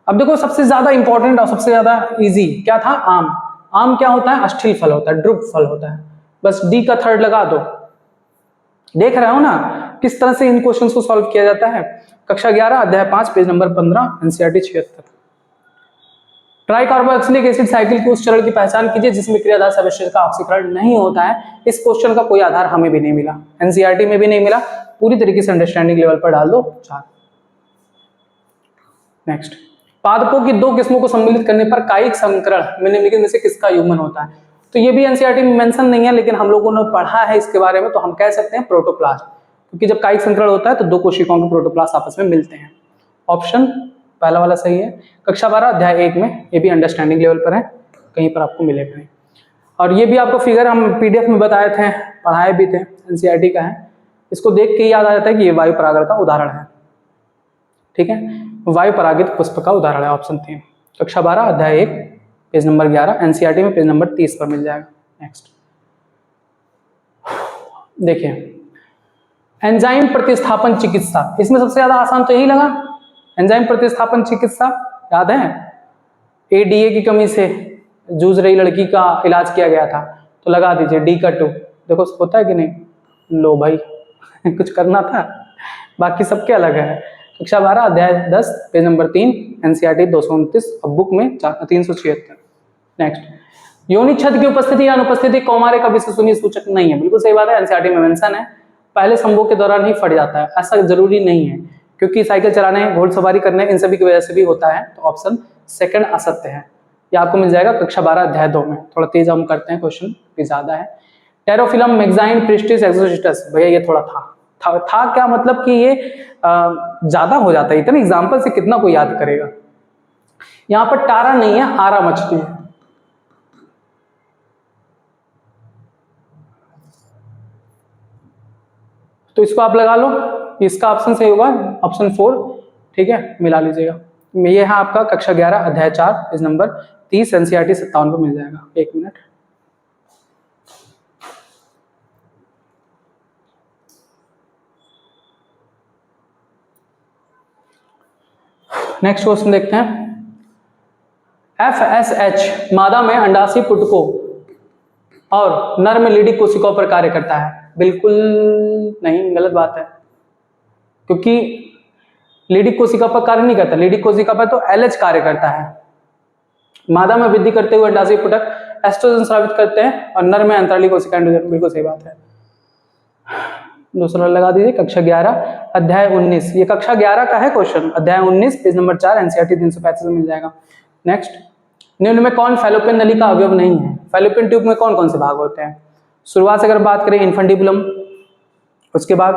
अब देखो सबसे ज्यादा इंपॉर्टेंट और सबसे ज्यादा इजी क्या था? आम। आम क्या होता है? अष्ठिल फल होता है, ड्रुप फल होता है। बस डी का 3 लगा दो। देख रहे हो ना किस तरह से इन क्वेश्चंस को सॉल्व किया जाता है। कक्षा 11 अध्याय 5 page number 15 NCERT 76। Tricarboxylic acid cycle के उस चरण की पहचान कीजिए जिसमें क्रियाधार सब्सट्रेट का ऑक्सीकरण नहीं होता है। इस क्वेश्चन का कोई आधार हमें भी नहीं मिला, एनसीईआरटी में भी नहीं मिला, पूरी तरीके से अंडरस्टैंडिंग लेवल पर डाल दो 4। नेक्स्ट, पादपों की 2 किस्मों को सम्मिलित करने पर कायिक संकरण में निम्नलिखित में से किसका युग्मन होता है? तो ये भी एनसीईआरटी में मेंशन नहीं है, लेकिन हम लोगों ने पढ़ा है इसके बारे में, तो हम कह सकते हैं प्रोटोप्लास्ट, क्योंकि जब कायिक संकरण होता है तो 2 कोशिकाओं के प्रोटोप्लास्ट आपस में मिलते हैं। ऑप्शन पहला वाला सही है। कक्षा 12 अध्याय 1 में, ये भी अंडरस्टैंडिंग लेवल पर है, कहीं पर आपको मिलेगा नहीं। और ये भी आपको फिगर हम पीडीएफ में बताए थे, पढ़ाए भी थे, एनसीईआरटी का है। इसको देख के याद आ जाता है कि ये वायु परागण का उदाहरण है। ठीक है, वायु परागित पुष्प का उदाहरण है, ऑप्शन 3, कक्षा 12 अध्याय 1 पेज नंबर 11, एनसीईआरटी में पेज नंबर 30 पर मिल जाएगा। नेक्स्ट देखिए, एंजाइम प्रतिस्थापन चिकित्सा, इसमें सबसे ज्यादा आसान तो यही लगा, एंजाइम प्रतिस्थापन चिकित्सा, याद है? एडीए की कमी से जूझ रही लड़की का इलाज किया गया था, तो लगा दीजिए डी का 2। देखो होता है कि नहीं, लो भाई कुछ करना था, बाकी सबके अलग है। कक्षा 12 अध्याय 10 पेज नंबर 3, एनसीईआरटी 229, अब बुक में 376। नेक्स्ट, योनि छद की उपस्थिति या अनुपस्थिति कौमार्य का विशेषणीय सूचक नहीं है। बिल्कुल सही बात है, एनसीईआरटी में मेंशन है, पहले संभोग के दौरान ही फट जाता है, ऐसा जरूरी नहीं है, क्योंकि साइकिल चलाने, घोड़सवारी करने, इन सभी की वजह से भी होता है। तो ऑप्शन सेकंड असत्य है, ये आपको मिल जाएगा कक्षा 12 अध्याय 2 में। थोड़ा तेज हम करते हैं, क्वेश्चन भी ज्यादा है। टेरोफिलम मेग्जाइन प्रिस्टिस एक्सोसिस्टस, भैया ये थोड़ा था क्या मतलब कि ये ज्यादा हो जाता है, इतने एग्जाम्पल से कितना कोई याद करेगा। यहाँ पर टारा नहीं है, आरा मछली है। तो इसको आप लगा लो, इसका ऑप्शन सही होगा ऑप्शन 4। ठीक है, मिला लीजिएगा। ये है आपका कक्षा 11 अध्याय 4 पेज नंबर 30, एनसीईआरटी 57 को मिल जाएगा। 1 मिनट। नेक्स्ट क्वेश्चन देखते हैं। FSH मादा में अंडाशय पुटकों और नर में लीडी कोशिकाओं पर कार्य करता है। बिल्कुल नहीं, गलत बात है, क्योंकि लीडी कोशिका पर कार्य नहीं करता, लीडी कोशिका पर तो LH कार्य करता है। मादा में वृद्धि करते हुए अंडाशय पुटक एस्ट्रोजन स्रावित करते हैं और नर में अंतराली कोशिका एंड्रोजन। बिल्कुल सही बात है। दूसरा लगा दीजिए, कक्षा 11 अध्याय 19, ये कक्षा 11 का है क्वेश्चन, अध्याय 19 पेज नंबर 4, एनसीईआरटी 335 में मिल जाएगा। नेक्स्ट, निम्न में कौन फैलोपियन नली का अवयव नहीं है? फैलोपियन ट्यूब में कौन कौन से भाग होते हैं? शुरुआत से अगर बात करें, इन्फंडिबुलम, उसके बाद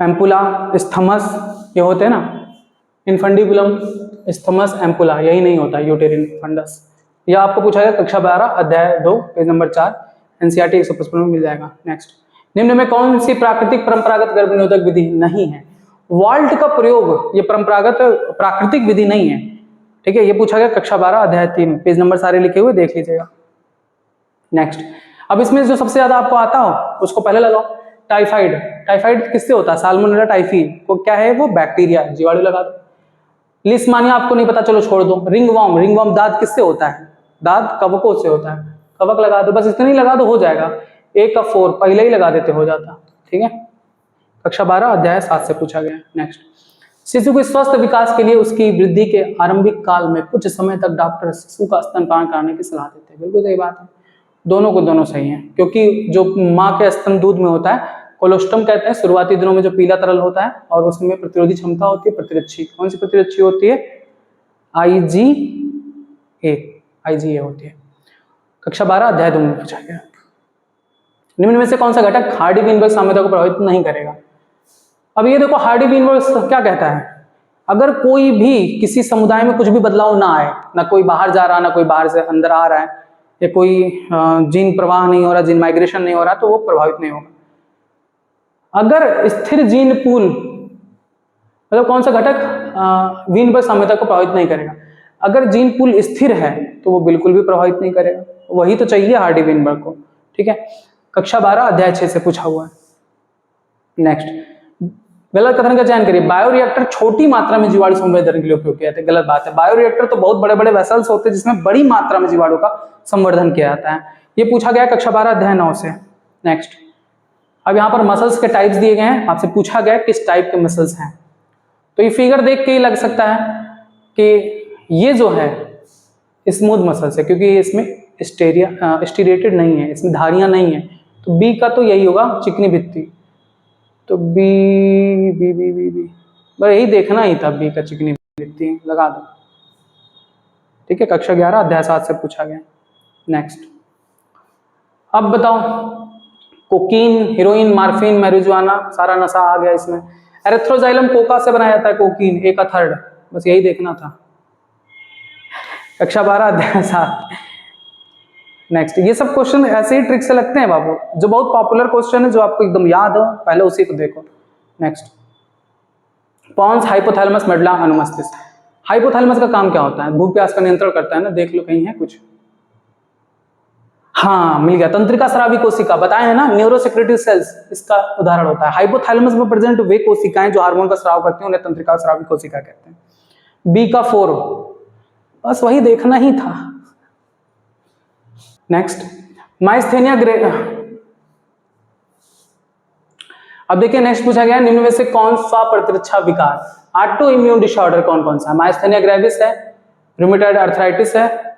एम्पुला, स्थमस, ये होते हैं ना, इन्फंडिबुलम, स्थमस, एम्पुला, यही नहीं होता यूटेरिन फंडस। यह आपको पूछा गया कक्षा 12 अध्याय 2 पेज नंबर 4, एनसीईआरटी 155 में मिल जाएगा। नेक्स्ट, निम्न में कौन सी प्राकृतिक परंपरागत गर्भनिरोधक विधि नहीं है? वाल्ट का प्रयोग ये परंपरागत प्राकृतिक विधि नहीं है। ठीक है, ये पूछा गया कक्षा 12 अध्याय 3, पेज नंबर सारे लिखे हुए देख लीजिएगा। नेक्स्ट, अब इसमें जो सबसे ज्यादा आपको आता हो उसको पहले लगाओ। टाइफाइड, टाइफाइड किससे होता है? साल्मोनेला टाइफी को क्या है, वो बैक्टीरिया, जीवाणु लगा दो। लिस्मानिया आपको नहीं पता, चलो छोड़ दो। रिंगवॉर्म, रिंगवॉर्म दांत किससे होता है? दांत कवकों से होता है, कवक लगा दो, बस इतना ही लगा दो, हो जाएगा। 1 का 4 पहले ही लगा देते, हो जाता। ठीक है, कक्षा 12 अध्याय 7 से पूछा गया। नेक्स्ट, शिशु के स्वस्थ विकास के लिए उसकी वृद्धि के आरंभिक काल में कुछ समय तक डॉक्टर शिशु का स्तनपान कराने की सलाह देते हैं। बिल्कुल सही बात है, दोनों को दोनों सही है, क्योंकि जो माँ के स्तन दूध में होता है, कोलोस्टम कहते हैं, शुरुआती दिनों में जो पीला तरल होता है, और उसमें प्रतिरोधी क्षमता होती है, प्रतिरक्षी। कौन सी प्रतिरक्षी होती है? IgA होती है। कक्षा 12 अध्याय 2 में पूछा गया। निम्न में से कौन सा घटक हार्डी वीनबर्ग साम्यता को प्रभावित नहीं करेगा? अब ये देखो, हार्डी वीनबर्ग क्या कहता है, अगर कोई भी किसी समुदाय में कुछ भी बदलाव ना आए, ना कोई बाहर जा रहा, ना कोई बाहर से अंदर आ रहा है, या कोई जीन प्रवाह नहीं हो रहा, जीन माइग्रेशन नहीं हो रहा, तो वो प्रभावित नहीं होगा। अगर स्थिर जीन पूल, मतलब कौन सा घटक वीनबर्ग साम्यता को प्रभावित नहीं करेगा? अगर जीन पूल स्थिर है तो वो बिल्कुल भी प्रभावित नहीं करेगा, वही तो चाहिए हार्डी वीनबर्ग को। ठीक है, कक्षा 12 अध्याय 6 से पूछा हुआ है। नेक्स्ट, गलत कथन का चयन करिए। बायोरिएक्टर छोटी मात्रा में जीवाणु संवर्धन के लिए उपयोग किया जाता है। गलत बात है, बायोरिएक्टर तो बहुत बड़े बड़े वेसल्स होते हैं जिसमें बड़ी मात्रा में जीवाणु का संवर्धन किया जाता है। ये पूछा गया कक्षा 12 अध्याय 9 से। नेक्स्ट, अब यहाँ पर मसल्स के टाइप्स दिए गए हैं, आपसे पूछा गया किस टाइप के मसल्स हैं। तो ये फिगर देख के ही लग सकता है कि ये जो है स्मूथ मसल्स है, क्योंकि इसमें स्टीरेटेड नहीं है, इसमें धारियां नहीं है। तो बी का तो यही होगा, चिकनी भित्ति। तो B B B B B बस यही देखना ही था, बी का चिकनी भित्ति लगा दो। ठीक है, कक्षा 11 अध्याय 7 से पूछा गया। नेक्स्ट, अब बताओ, कोकीन, हीरोइन, मार्फिन, मैरिजुआना, सारा नशा आ गया इसमें। एरिथ्रोजाइलम कोका से बनाया जाता है कोकीन, 1/3, बस यही देखना था। कक्षा 12 अध्याय 7, नेक्स्ट, ये सब क्वेश्चन ऐसे ही ट्रिक से लगते हैं बाबू, जो बहुत पॉपुलर क्वेश्चन है जो आपको एकदम याद हो पहले उसी को देखो। नेक्स्ट, पॉन्स हाइपोथैलेमस मेडुला अनुमस्तिष्क। हाइपोथैलेमस का काम क्या होता है? भूख प्यास का नियंत्रण करता है ना, देख लो कहीं है कुछ। हाँ मिल गया, तंत्रिका स्रावी कोशिका बताए हैं ना, न्यूरोसेक्रेटरी सेल्स इसका उदाहरण होता है। हाइपोथैलेमस में प्रेजेंट वे कोशिकाएं जो हार्मोन का स्राव करती हैं उन्हें तंत्रिका स्रावी कोशिका कहते हैं। बी का 4, बस वही देखना ही था। नेक्स्ट, माइस्थेनिया अब देखिए नेक्स्ट पूछा गया निम्न में से कौन सा प्रतिरक्षा विकार, ऑटो इम्यून डिसऑर्डर कौन कौन सा है? माइस्थेनिया ग्रेविस है, रूमेटॉइड अर्थराइटिस है,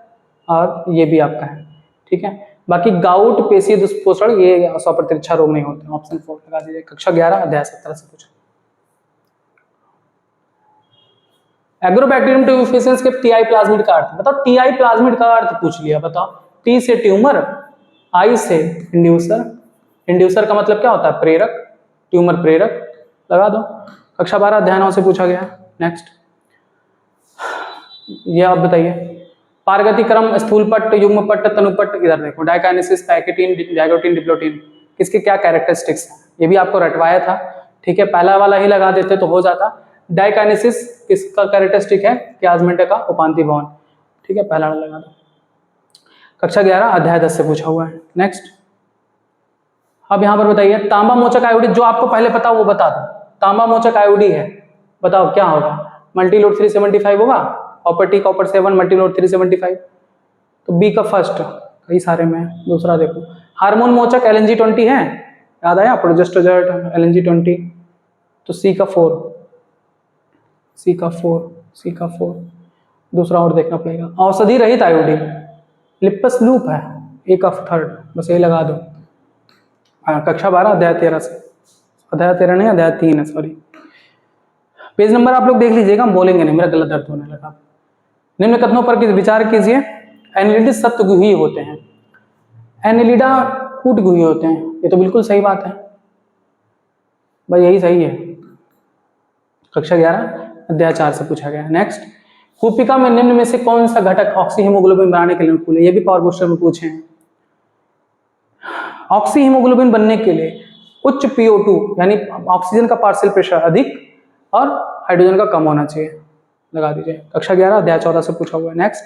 और ये भी आपका है। ठीक है, बाकी गाउट, पेशी दुष्पोषण ये 100 प्रतिरक्षा रोग नहीं होते। ऑप्शन 4 लगा दीजिए। कक्षा 11 अध्याय 17 से पूछा। एग्रोबैक्टीरियम ट्यूबिफिकेंस के टीआई प्लाज्मिड का अर्थ बताओ। टीआई प्लाज्मिड का अर्थ पूछ लिया, बताओ। टी से ट्यूमर, आई से इंड्यूसर। इंड्यूसर का मतलब क्या होता है? प्रेरक। ट्यूमर प्रेरक, लगा दो। कक्षा 12 अध्याय 9 से पूछा गया। नेक्स्ट, ये आप बताइए। पारगति क्रम, स्थूलपट्ट, युग्मपट्ट, तनुपट्ट, इधर देखो। डाइकाइनेसिस, पैकेटीन, जाइगोटीन, डिप्लोटीन, किसके क्या कैरेक्टरिस्टिक्स हैं? ये भी आपको रटवाया था। ठीक है, पहला वाला ही लगा देते तो हो जाता। डाइकाइनेसिस किसका कैरेक्टरिस्टिक है? प्लाज्मिड का उपांति भवन। ठीक है, पहला वाला लगा दो। कक्षा 11 अध्याय 10 से पूछा हुआ है। नेक्स्ट, अब यहां पर बताइए तांबा मोचक आयोडीन, जो आपको पहले पता वो बता दो। तांबा मोचक आयोडीन है, बताओ क्या होगा? मल्टीलोड 375 होगा, कॉपर टी कॉपर 7 मल्टीलोड 375, तो बी का फर्स्ट, कई सारे में। दूसरा देखो, हार्मोन मोचक LNG20 है, याद आया? प्रोजेस्टेरोन LNG20, तो सी का 4, सी का 4, सी का 4। दूसरा और देखना पड़ेगा। औषधि रहित आयोडीन, लिपस लूप है, ए का 3rd, बस यही लगा दो। कक्षा 12 अध्याय 13 से, अध्याय 13 नहीं अध्याय 3 है, सॉरी। पेज नंबर आप लोग देख लीजिएगा, हम बोलेंगे नहीं, मेरा गलत दर्द होने लगा। निम्न कथनों पर विचार कीजिए। एनिलिडा सप्तगुही होते हैं, एनिलिडा कूटगुही होते हैं, ये तो बिल्कुल सही बात है भाई, यही सही है। कक्षा 11 अध्याय 4 से पूछा गया। नेक्स्ट, कूपिका में निम्न में से कौन सा घटक ऑक्सी हीमोग्लोबिन बनाने के लिए अनुकूल है? ये भी पावर बूस्टर में पूछे हैं। ऑक्सी हीमोग्लोबिन बनने के लिए उच्च PO2 यानी ऑक्सीजन का पार्शियल प्रेशर अधिक और हाइड्रोजन का कम होना चाहिए, लगा दीजिए। कक्षा 11 अध्याय 14 से पूछा हुआ है। नेक्स्ट,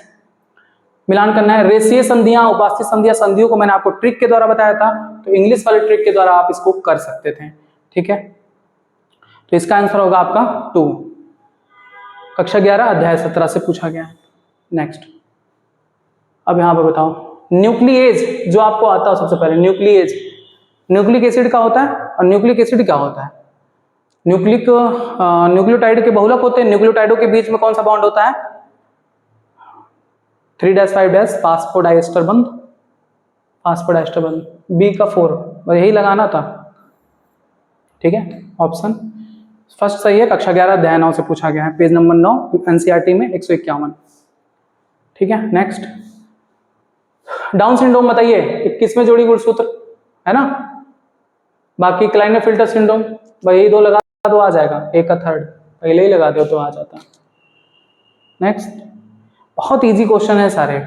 मिलान करना है। रेशिये संधियां, उपास्थि संधियां, संधियों को मैंने आपको ट्रिक के द्वारा बताया था, तो इंग्लिश वाले ट्रिक के द्वारा आप इसको कर सकते थे। ठीक है, तो इसका आंसर होगा आपका 2। कक्षा 11 अध्याय 17 से पूछा गया। नेक्स्ट, अब यहां पर बताओ न्यूक्लिएज, जो आपको आता है सबसे पहले। न्यूक्लिएज न्यूक्लिक एसिड का होता है, और न्यूक्लिक एसिड क्या होता है? न्यूक्लियोटाइड के बहुलक होते हैं। न्यूक्लियोटाइडों के बीच में कौन सा बॉन्ड होता है? 3-5 फास्फोडाइएस्टर बंध, फास्फोडाइएस्टर बंध। बी का 4, बस यही लगाना था। ठीक है, ऑप्शन फर्स्ट सही है। कक्षा 11 अध्याय 9 से पूछा गया है, पेज नंबर 9 NCERT में 151। ठीक है, नेक्स्ट, डाउन सिंड्रोम बताइए। 21वें जोड़ी गुणसूत्र है ना, बाकी क्लाइनेफिल्टर सिंड्रोम, भाई यही 2 लगा दो, आ जाएगा। ए का 3rd, पहले ही लगा दो तो आ जाता। नेक्स्ट, बहुत इजी क्वेश्चन है सारे।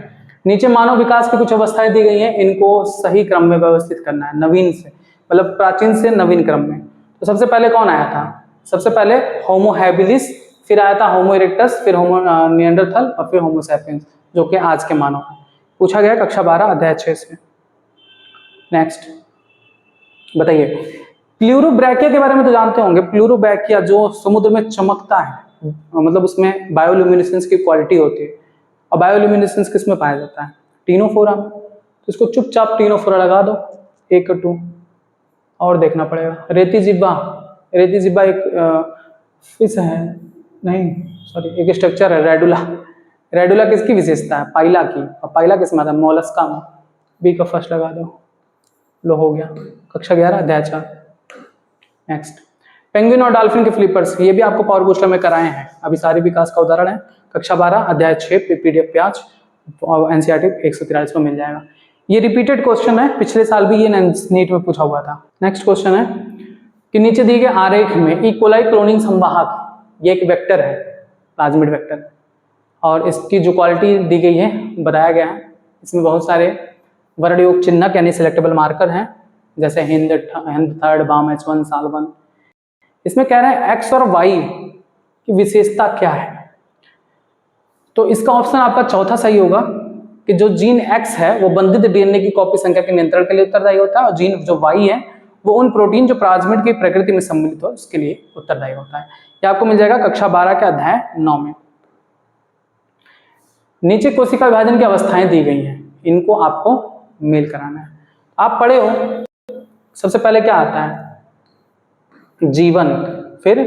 नीचे मानव विकास की कुछ अवस्थाएं दी गई हैं, इनको सही क्रम में व्यवस्थित करना है, नवीन से मतलब प्राचीन से नवीन क्रम में। तो सबसे पहले कौन आया था? सबसे पहले होमो हैबिलिस, फिर आया था होमो इरेक्टस, फिर होमो निएंडरथल, और फिर होमो सैपियंस, जो कि आज के मानव हैं। पूछा गया कक्षा 12 अध्याय 6 से। नेक्स्ट बताइए, प्लूरोब्रैकिया के बारे में तो जानते होंगे। प्लूरोब्रैकिया जो समुद्र में चमकता है, मतलब उसमें बायोल्यूमिनेसेंस की क्वालिटी होती है, और बायोल्यूमिनेसेंस किस में पाया जाता है? टीनोफोरा में। तो इसको चुपचाप टीनोफोरा लगा दो, 1 और 2। और देखना पड़ेगा। रेती जिब्बा, रेती जिब्बा एक फिश है, नहीं सॉरी, एक स्ट्रक्चर है, रेडुला। रेडुला किसकी विशेषता है? पाइला की। और पाइला किस में आता है? मोलस्का में। बी का फर्स्ट लगा दो, लो हो गया। कक्षा 11 अध्याय 4। नेक्स्ट, पेंगुइन और डॉल्फिन के फ्लिपर्स, ये भी आपको पावर बूस्टर में कराए हैं, अभी सारी विकास का उदाहरण है। कक्षा 12 अध्याय 6 PDF पे आज और NCERT 143 में मिल जाएगा। ये रिपीटेड क्वेश्चन है, पिछले साल भी ये नीट में पूछा हुआ था। नेक्स्ट क्वेश्चन है कि नीचे दिए गए आरेख में ई कोलाई क्लोनिंग संवाहक, ये एक वेक्टर है, प्लाज्मिड वेक्टर, और इसकी जो क्वालिटी दी गई है बताया गया है। इसमें बहुत सारे वर्ण योग चिन्हक यानी सिलेक्टेबल मार्कर हैं, जैसे हिंद, थर्ड, बाम, H1, साल 1। इसमें कह रहे हैं एक्स और वाई की विशेषता क्या है, तो इसका ऑप्शन आपका चौथा सही होगा कि जो जीन एक्स है वो बंधित डीएनए की कॉपी संख्या के नियंत्रण के लिए उत्तरदायी होता है, और जीन जो वाई है वो उन प्रोटीन जो प्लाज्मिड की प्रकृति में सम्मिलित हो उसके लिए उत्तरदायी होता है। यह आपको मिल जाएगा कक्षा 12 के अध्याय 9 में। नीचे कोशिका विभाजन की अवस्थाएं दी गई हैं, इनको आपको मेल कराना है। आप पढ़े हो, सबसे पहले क्या आता है G1, फिर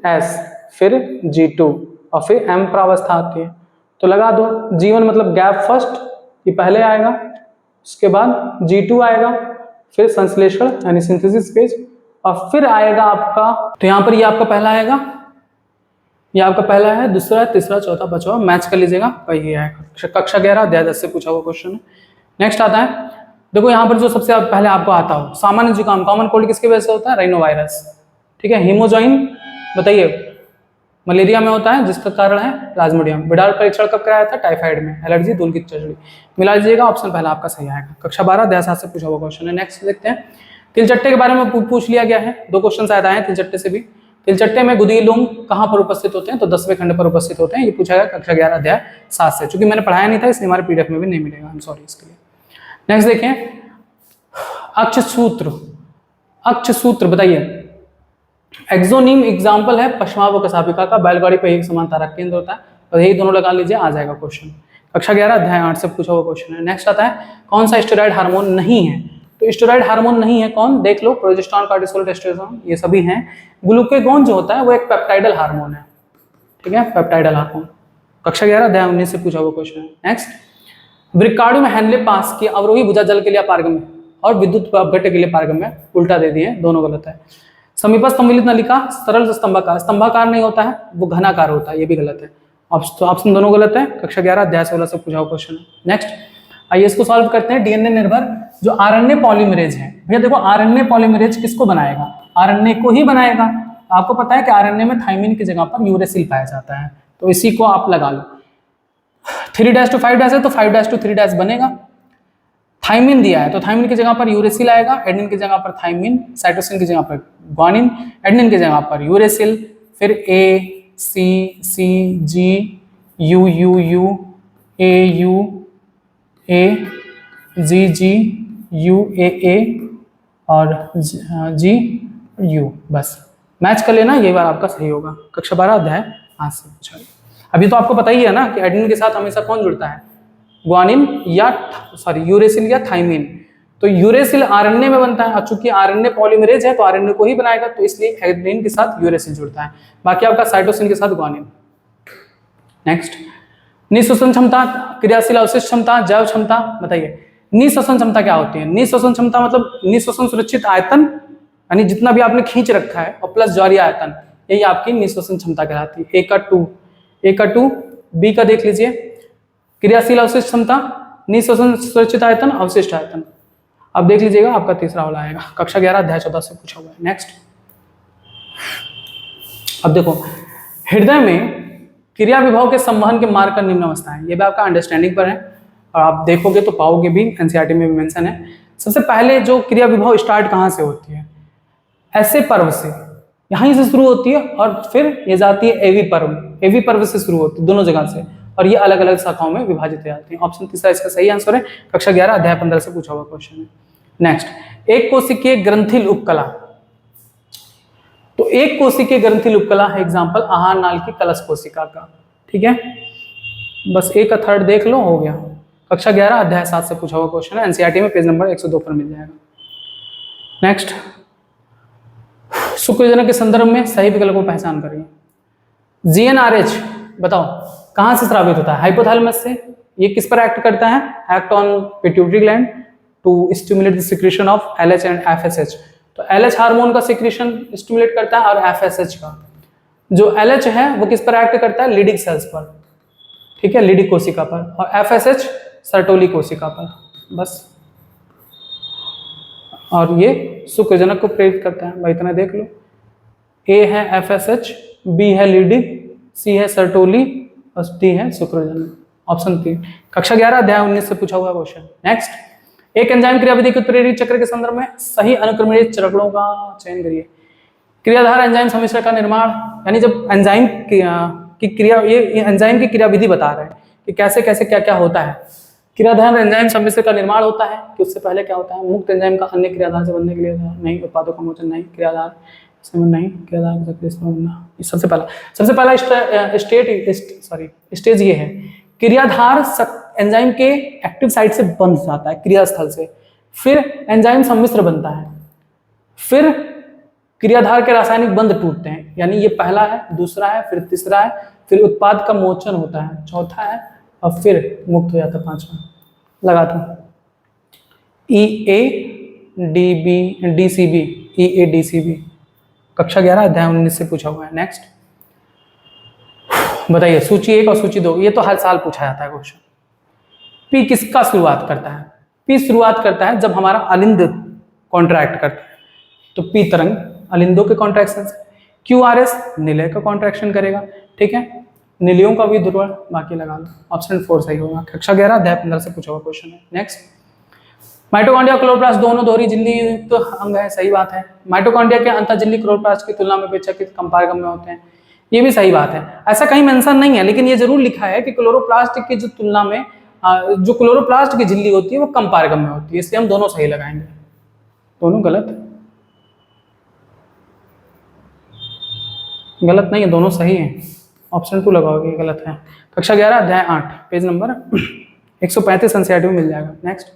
S, फिर G2 और फिर M प्रावस्था आती है। तो लगा दो, G1 मतलब गैप फर्स्ट, ये पहले आएगा, उसके बाद G2 आएगा, फिर संश्लेषण यानी सिंथेसिस फेज, और फिर आएगा आपका, तो यहाँ पर ये आपका पहला आएगा, ये आपका पहला है, दूसरा, तीसरा, चौथा, पांचवा, मैच कर लीजिएगा, वही आएगा। कक्षा 11 अध्याय 10 से पूछा हुआ क्वेश्चन है। नेक्स्ट आता है, देखो यहाँ पर जो सबसे पहले आपको आता हो, सामान्य जुकाम, कॉमन कोल्ड किसकी वजह से होता है, राइनो वायरस, ठीक है। हीमोजॉइन बताइए, मलेरिया में होता है, जिसका कारण है प्लाज्मोडियम। बिडाल परीक्षण कब कराया था, टाइफाइड में। एलर्जी, धूल की चचड़ी, मिला लीजिएगा, ऑप्शन पहला आपका सही आएगा। कक्षा 12 अध्याय 7 से पूछा हुआ क्वेश्चन है। नेक्स्ट देखते हैं, तिलचट्टे के बारे में पूछ लिया गया है, 2 क्वेश्चन आए हैं तिलचट्टे से भी। तिलचट्टे में गुदी लोम कहाँ पर उपस्थित होते हैं, तो 10वें खंड पर उपस्थित होते हैं, ये पूछा गया कक्षा 11 अध्याय 7 से। चूंकि मैंने पढ़ाया नहीं था इसलिए हमारे पीडीएफ में भी नहीं मिलेगा, आई एम सॉरी इसके लिए। नेक्स्ट देखें, अक्षसूत्र, अक्षसूत्र बताइए। एक्सोनीम एग्जाम्पल है पश्माव कशापिका का, बैलगाड़ी पर एक समान तारक केंद्र होता है, और यही दोनों लगा लीजिए, आ जाएगा क्वेश्चन। कक्षा 11 अध्याय 8 से पूछा हुआ क्वेश्चन है। नेक्स्ट आता है, कौन सा स्टेरॉइड हार्मोन नहीं है, तो स्टेरॉइड हार्मोन नहीं है कौन, देख लो, प्रोजेस्टेरॉन, कार्टिसोल, टेस्टोस्टेरोन, ये सभी हैं। ग्लूकागॉन जो होता है वो एक पेप्टाइडल हार्मोन है, ठीक है, पेप्टाइडल हार्मोन। कक्षा 11 अध्याय 19 से पूछा हुआ क्वेश्चन है। नेक्स्ट, ब्रिकार्डियम हैनले पास की अवरोही भुजा जल के लिए पारगम्य और विद्युत अपघट्य के लिए पारगम्य, उल्टा दे दिए, दोनों गलत है। समीपस्थ सम्मिलित नलिका सरल स्तंभाकार, स्तंभाकार नहीं होता है, वो घनाकार होता है, ये भी गलत है। ऑप्शन दोनों गलत है। कक्षा 11 अध्याय 16 से पूछा हुआ क्वेश्चन है। नेक्स्ट, आइए इसको सॉल्व करते हैं। डीएनए निर्भर जो आरएनए पॉलीमरेज है, भैया देखो आरएनए पॉलीमरेज किसको बनाएगा, आरएनए को ही बनाएगा। आपको पता है कि आरएनए में थाइमिन की जगह पर यूरेसिल पाया जाता है, तो इसी को आप लगा लो। 3' to 5' है तो 5' to 3' बनेगा। थाइमिन दिया है तो थाइमिन की जगह पर यूरेसिल आएगा, एडेनिन की जगह पर थाइमिन, साइटोसिन की जगह पर ग्वानिन, एडेनिन की जगह पर यूरेसिल, फिर A C C G U U U A U A G G U A और जी यू, बस मैच कर लेना, ये बार आपका सही होगा। कक्षा 12 अध्याय 8 से पूछा। अभी तो आपको पता ही है ना कि एडेनिन के साथ हमेशा कौन जुड़ता है, ग्वानिन या यूरेसिल या थाइमिन। तो यूरेसिल आरएनए में बनता है, और चूंकि आरएनए पॉलीमरेज है तो आरएनए को ही बनाएगा, तो इसलिए एडेनिन के साथ यूरेसिल जुड़ता है, बाकी आपका साइटोसिन के साथ ग्वानिन। नेक्स्ट, निःश्वसन क्षमता, क्रियाशील अवशिष्ट क्षमता, जैव क्षमता बताइए। निःश्वसन क्षमता क्या होती है, निःश्वसन क्षमता मतलब निःश्वसन सुरक्षित आयतन, यानी जितना भी आपने खींच रखा है, और प्लस ज्वारीय आयतन, यही आपकी निःश्वसन क्षमता कहलाती है। ए का 2, बी का देख लीजिए, क्रियाशील अवशिष्ट क्षमता, निःश्वसन सुरक्षित आयतन, अवशिष्ट आयतन। अब देख लीजिएगा आपका तीसरा वाला आएगा, कक्षा 11 अध्याय 14 से पूछा हुआ है। नेक्स्ट, अब देखो हृदय में क्रिया विभव के संवहन के मार्ग का निम्न अवस्था है, ये भी आपका अंडरस्टैंडिंग पर है, और आप देखोगे तो पाओगे भी, एनसीईआरटी में भी मेंशन है। सबसे पहले जो क्रिया विभव स्टार्ट कहाँ से होती है, ऐसे पर्व से, यहीं से शुरू होती है, और फिर ये जाती है एवी पर्व से शुरू होती है, दोनों जगह से, और ये अलग अलग शाखाओं में विभाजित हो जाती हैं। ऑप्शन तीसरा इसका सही आंसर है, कक्षा 11 अध्याय 15 से पूछा हुआ क्वेश्चन है। नेक्स्ट, एक कोशिकीय ग्रंथिल उपकला, तो एक कोशिकीय ग्रंथिल उपकला है एग्जांपल आहार नाल की कलश कोशिका का, ठीक है, बस एक का थर्ड देख लो, हो गया। कक्षा 11 अध्याय 7 से पूछा हुआ क्वेश्चन है, एनसीईआरटी में पेज नंबर 102 पर मिल जाएगा। नेक्स्ट, शुक्रजनक के संदर्भ में सही विकल्प को पहचान करिए। जीएनआरएच बताओ कहां से स्रावित होता है, हाइपोथैलेमस से। ये किस पर एक्ट करता है, act on pituitary gland to stimulate the secretion of LH and FSH. तो एलएच हार्मोन का सिक्रीशन स्टिमुलेट करता है, और एफएसएच का, जो एलएच है वो किस पर एक्ट करता है, लिडिक सेल्स पर, ठीक है, लिडिक कोशिका पर, और एफएसएच सर्टोली कोशिका पर, बस। और ये शुक्रजनक को प्रेरित करता है, भाई इतना देख लो। ए है एफएसएच, बी है लिडिक, सी है सर्टोली, और डी है शुक्रजनक। ऑप्शन 3, कक्षा 11 अध्याय 19 से पूछा हुआ क्वेश्चन। नेक्स्ट, एक एंजाइम क्रियाविधि के उत्प्रेरक चक्र के संदर्भ में सही अनुक्रमणित चरणों का चयन करिए। क्रियाधार एंजाइम सम्मिश्र का निर्माण, यानी जब एंजाइम की क्रिया, ये एंजाइम की क्रियाविधि बता रहे हैं कि कैसे कैसे क्या क्या होता है। क्रियाधार एंजाइम सम्मिश्र का निर्माण होता है कि उससे पहले क्या होता है, मुक्त एंजाइम का अन्य क्रियाधार से बनने के लिए नहीं, उत्पादों का मोचन नहीं, क्रियाधार से नहीं, क्रियाधार से बनना। सबसे पहला स्टेज ये है, क्रियाधार एंजाइम के एक्टिव साइट से बंध जाता है, क्रियास्थल से, फिर एंजाइम सम्मिश्र बनता है, फिर क्रियाधार के रासायनिक बंध टूटते हैं, यानी ये पहला है, दूसरा है, फिर तीसरा है, फिर उत्पाद का मोचन होता है, चौथा है, और फिर मुक्त हो जाता है पांचवा। लगा दो EADCB कक्षा 11 अध्याय 19 से पूछा हुआ है। नेक्स्ट बताइए, सूची 1 और सूची 2, ये तो हर साल पूछा जाता है क्वेश्चन। पी किसका शुरुआत करता है? पी शुरुआत करता है जब हमारा अलिंद कॉन्ट्रैक्ट करता है, तो पी तरंग अलिंदों के कॉन्ट्रैक्शन से। QRS निलय का कॉन्ट्रैक्शन करेगा, ठीक है, निलयों का भी ध्रुवण, बाकी लगा लो, ऑप्शन 4 सही होगा। कक्षा 11 अध्याय 15 से पूछा हुआ क्वेश्चन है। नेक्स्ट, माइटोकॉन्ड्रिया क्लोरोप्लास्ट दोनों दोहरी झिल्ली युक्त अंग है, सही बात है। माइटोकॉन्ड्रिया के अंतःझिल्ली क्लोरोप्लास्ट की तुलना में अपेक्षाकृत कम पारगम्य होते हैं, ये भी सही बात है। ऐसा कहीं मेंशन नहीं है, लेकिन ये जरूर लिखा है कि क्लोरोप्लास्ट की जो तुलना में जो क्लोरोप्लास्ट की झिल्ली होती है वो कम पारगम्य होती है, इसलिए हम दोनों सही लगाएंगे। दोनों गलत नहीं है, दोनों सही है, ऑप्शन 2 लगाओगे, गलत है। कक्षा 11 अध्याय 8 पेज नंबर 135 एनसीईआरटी में मिल जाएगा। नेक्स्ट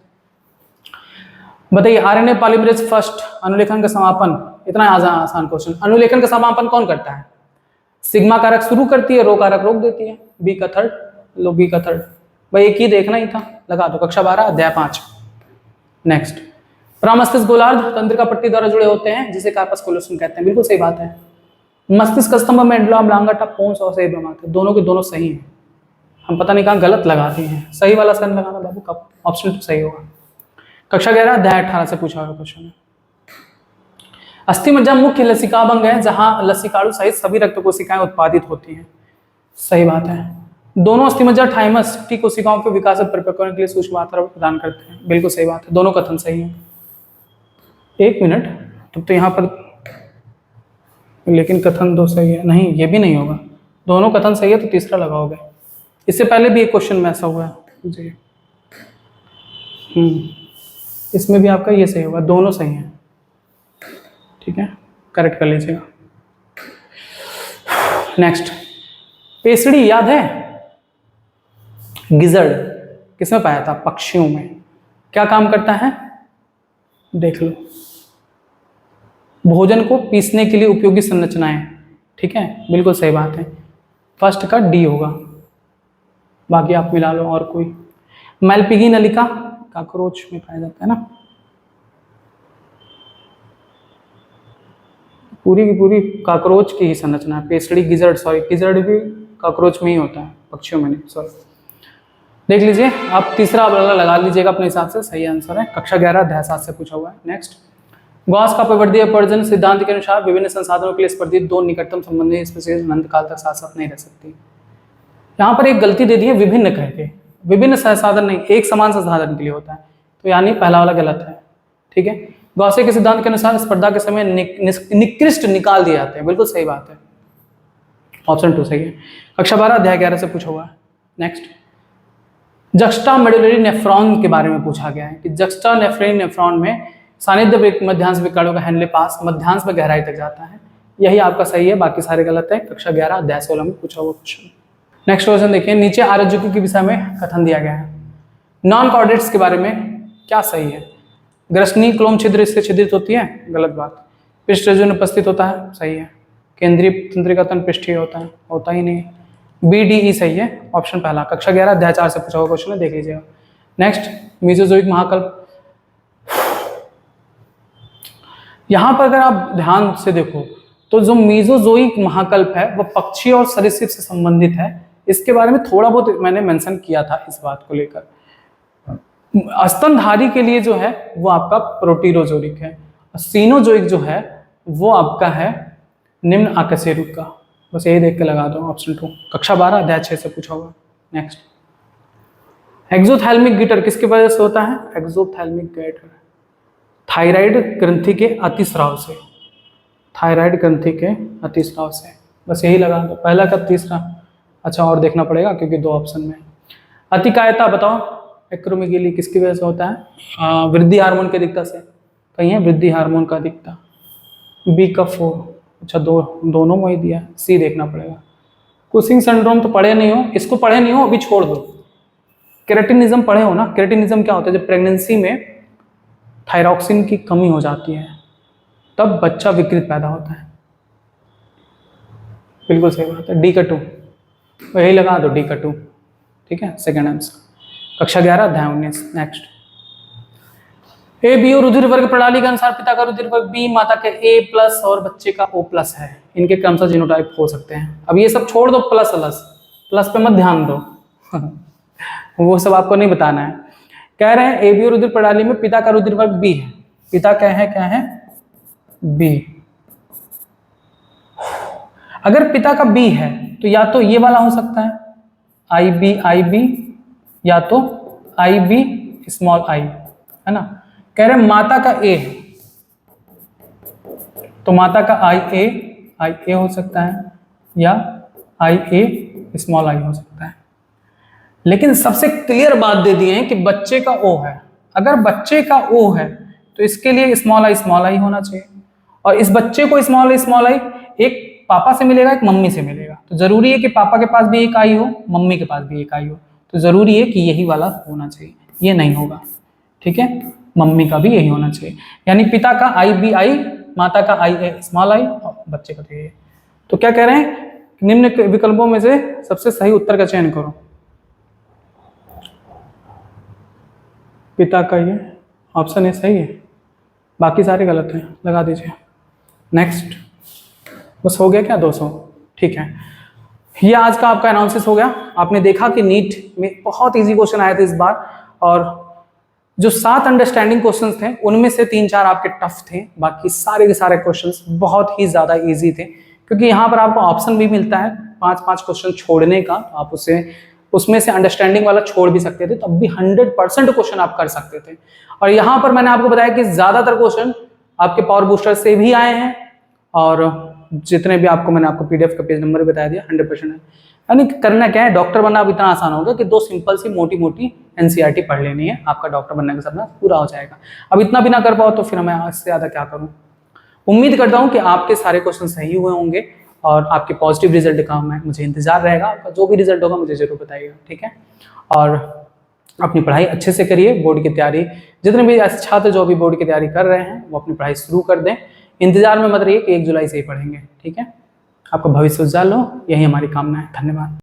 बताइए, आरएनए पॉलीमरेज फर्स्ट अनुलेखन का समापन, इतना आसान क्वेश्चन, अनुलेखन का समापन कौन करता है? सिग्मा कारक शुरू करती है, रो कारक रोक देती है, बी का थर्ड, लो बी का थर्ड, भाई एक ही देखना ही था, लगा दो। कक्षा 12 अध्याय 5। नेक्स्ट, प्रमस्तिष्क गोलार्ध तंत्रिका पट्टी द्वारा जुड़े होते हैं जिसे कार्पस कोलोसम कहते हैं, बिल्कुल सही बात है। मस्तिष्क स्तंभ में मेडुला ऑब्लांगेटा पोन्स और सेरिब्रम आते हैं, दोनों के दोनों सही हैं, हम पता नहीं कहाँ गलत लगाते हैं, सही वाला सन लगाना बाबू, कब ऑप्शन 2 सही होगा। कक्षा 11 अध्याय 18 से पूछा हुआ क्वेश्चन है। अस्थि मज्जा मुख्य लसिका अंग है जहां लसिकाणु सहित सभी रक्त कोशिकाएं उत्पादित होती हैं, सही बात है। दोनों अस्थि मज्जा थाइमस टी कोशिकाओं के विकास और परिपक्वता के लिए सूक्ष्म वातावरण प्रदान करते हैं, बिल्कुल सही बात है, दोनों कथन सही है। एक मिनट, तब तो यहाँ पर लेकिन कथन 2 सही है, नहीं ये भी नहीं होगा, दोनों कथन सही है तो तीसरा लगाओगे। इससे पहले भी एक क्वेश्चन में ऐसा हुआ है जी, इसमें भी आपका ये सही होगा, दोनों सही हैं, ठीक है, करेक्ट कर लीजिएगा। नेक्स्ट, पेसड़ी याद है, गिजर्ड किसमें पाया था? पक्षियों में। क्या काम करता है देख लो, भोजन को पीसने के लिए उपयोगी संरचनाएं, ठीक है, बिल्कुल सही बात है, फर्स्ट का डी होगा, बाकी आप मिला लो। और कोई, मैलपिगी नलिका काकरोच में पाया जाता है ना, पूरी की पूरी काकरोच की ही संरचना है, पेसड़ी गिजर्ड, सॉरी गिजर्ड भी काकरोच में ही होता है, पक्षियों में नहीं, सॉरी। देख लीजिए, आप तीसरा वाला लगा लीजिएगा अपने हिसाब से, सही आंसर है। कक्षा 11 अध्याय 7 से पूछा हुआ है। नेक्स्ट, गॉस का अपवर्तीय अपवर्जन सिद्धांत के अनुसार विभिन्न संसाधनों के लिए स्पर्धित दो निकटतम संबंधी स्पीशीज अनंत काल तक साथ साथ नहीं रह सकती। यहाँ पर एक गलती दे दी है, विभिन्न कह के, विभिन्न संसाधन नहीं, एक समान संसाधन के लिए होता है, तो यानी पहला वाला गलत है, ठीक है। गॉसे के सिद्धांत के अनुसार स्पर्धा के समय निकृष्ट निकाल दिए जाते हैं, बिल्कुल सही बात है, ऑप्शन 2 सही है। कक्षा 12 अध्याय 11 से पूछा हुआ है। नेक्स्ट, जक्स्टा मेडुलरी नेफ्रॉन के बारे में पूछा गया है कि जक्स्टा मेडुलरी नेफ्रॉन में सानिध्य मध्यांश विकर्णों का हैंडले पास मध्यांश में गहराई तक जाता है, यही आपका सही है, बाकी सारे गलत है। कक्षा 11 अध्याय 16 में पूछा हुआ क्वेश्चन। नेक्स्ट क्वेश्चन देखिए, नीचे आरज्जुकी के विषय में कथन दिया गया है, नॉन कॉर्डेट्स के बारे में क्या सही है? ग्रसनी क्लोम छिद्र इससे छिद्रित होती है, गलत बात। पृष्ठ रज्जु उपस्थित होता है, सही है। केंद्रीय तंत्रिका तंत्र पृष्ठीय होता है, होता ही नहीं, BDE सही है, ऑप्शन पहला। कक्षा 11 अध्याय 4 से पूछा हुआ क्वेश्चन है, देख लीजिएगा। नेक्स्ट, मीजोजोइक महाकल्प, यहां पर अगर आप ध्यान से देखो तो जो मीजोजोइक महाकल्प है वह पक्षी और सरीसृप से संबंधित है, इसके बारे में थोड़ा बहुत मैंने मेंशन किया था इस बात को लेकर। स्तनधारी के लिए जो है वो आपका प्रोटीरोजोइक है, सीनोजोइक जो है वो आपका है निम्न आकाशीय रूप का, बस यही देख के लगा दो, ऑप्शन 2। कक्षा 12 अध्याय 6 से पूछा होगा। नेक्स्ट, एक्सोथैल्मिक गिटर किसकी वजह से होता है? एक्सोथैल्मिक गिटर थायराइड ग्रंथि के अतिस्राव से, थायराइड ग्रंथि के अतिस्राव से। बस यही लगा दो, पहला का तीसरा। अच्छा और देखना पड़ेगा क्योंकि 2 ऑप्शन में। अतिकायता बताओ, एक्रोमेगेली किसकी वजह से होता है? वृद्धि हार्मोन की अधिकता से। कहीं है वृद्धि हार्मोन का अधिकता। बी का 4। अच्छा दोनों में ही दिया। सी देखना पड़ेगा। कुशिंग सिंड्रोम तो पढ़े नहीं हो, इसको पढ़े नहीं हो अभी छोड़ दो। केराटिनिज्म पढ़े हो ना? केराटिनिज्म क्या होता है? जब प्रेगनेंसी में थायरॉक्सिन की कमी हो जाती है तब बच्चा विकृत पैदा होता है। बिल्कुल सही बात है। डी का 2 वही लगा दो, डी का 2। ठीक है, सेकेंड आंसर। कक्षा 11 अध्याय 19। नेक्स्ट, ए बी और रुधिर वर्ग प्रणाली के अनुसार पिता का रुधिर वर्ग बी, माता के ए प्लस और बच्चे का ओ प्लस है। इनके क्रमशः जीनोटाइप हो सकते हैं। अब ये सब छोड़ दो, प्लस प्लस प्लस पे मत ध्यान दो वो सब आपको नहीं बताना है। कह रहे हैं ए बी और रुधिर प्रणाली में पिता का रुधिर वर्ग बी है। पिता क्या है? बी। अगर पिता का बी है तो या तो ये वाला हो सकता है आई बी, या तो आई बी स्मॉल आई, है ना। कह रहे हैं माता का ए है तो माता का आई ए हो सकता है या आई ए स्मॉल आई हो सकता है। लेकिन सबसे क्लियर बात दे दी है कि बच्चे का ओ है। अगर बच्चे का ओ है तो इसके लिए स्मॉल आई होना चाहिए। और इस बच्चे को स्मॉल आई एक पापा से मिलेगा, एक मम्मी से मिलेगा। तो जरूरी है कि पापा के पास भी एक आई हो, मम्मी के पास भी एक आई हो। तो जरूरी है कि यही वाला होना चाहिए, ये नहीं होगा। ठीक है, मम्मी का भी यही होना चाहिए। यानी पिता का आई बी आई, माता का आई ए स्मॉल आई और बच्चे का तो ये। तो क्या कह रहे हैं? निम्न विकल्पों में से सबसे सही उत्तर का चयन करो। पिता का ये ऑप्शन ए सही है, बाकी सारे गलत हैं, लगा दीजिए। नेक्स्ट, बस हो गया क्या 200? ठीक है, ये आज का आपका एनालिसिस हो गया। आपने देखा कि नीट में बहुत इजी क्वेश्चन आए थे इस बार, और जो 7 अंडरस्टैंडिंग क्वेश्चंस थे उनमें से 3-4 आपके टफ थे, बाकी सारे के सारे क्वेश्चंस बहुत ही ज्यादा इजी थे। क्योंकि यहाँ पर आपको ऑप्शन भी मिलता है 5-5 क्वेश्चन छोड़ने का, तो आप उसमें से अंडरस्टैंडिंग वाला छोड़ भी सकते थे, तब भी 100% क्वेश्चन आप कर सकते थे। और यहाँ पर मैंने आपको बताया कि ज्यादातर क्वेश्चन आपके पावर बूस्टर से भी आए हैं, और जितने भी मैंने आपको पीडीएफ का पेज नंबर बता दिया 100% है। यानी करना क्या है, डॉक्टर बनना अब इतना आसान होगा कि 2 सिंपल सी मोटी एनसीईआरटी पढ़ लेनी है, आपका डॉक्टर बनने का सपना पूरा हो जाएगा। अब इतना भी ना कर पाओ तो फिर मैं इससे ज्यादा क्या करूं। उम्मीद करता हूं कि आपके सारे क्वेश्चन सही हुए होंगे और आपके पॉजिटिव रिजल्ट का मुझे इंतजार रहेगा। आपका जो भी रिजल्ट होगा मुझे जरूर बताइएगा, ठीक है। और अपनी पढ़ाई अच्छे से करिए, बोर्ड की तैयारी, जितने भी छात्र जो भी बोर्ड की तैयारी कर रहे हैं वो अपनी पढ़ाई शुरू कर दें। इंतजार में मत रहिए कि 1 जुलाई से ही पढ़ेंगे, ठीक है। आपका भविष्य उज्जवल हो, यही हमारी कामना है। धन्यवाद।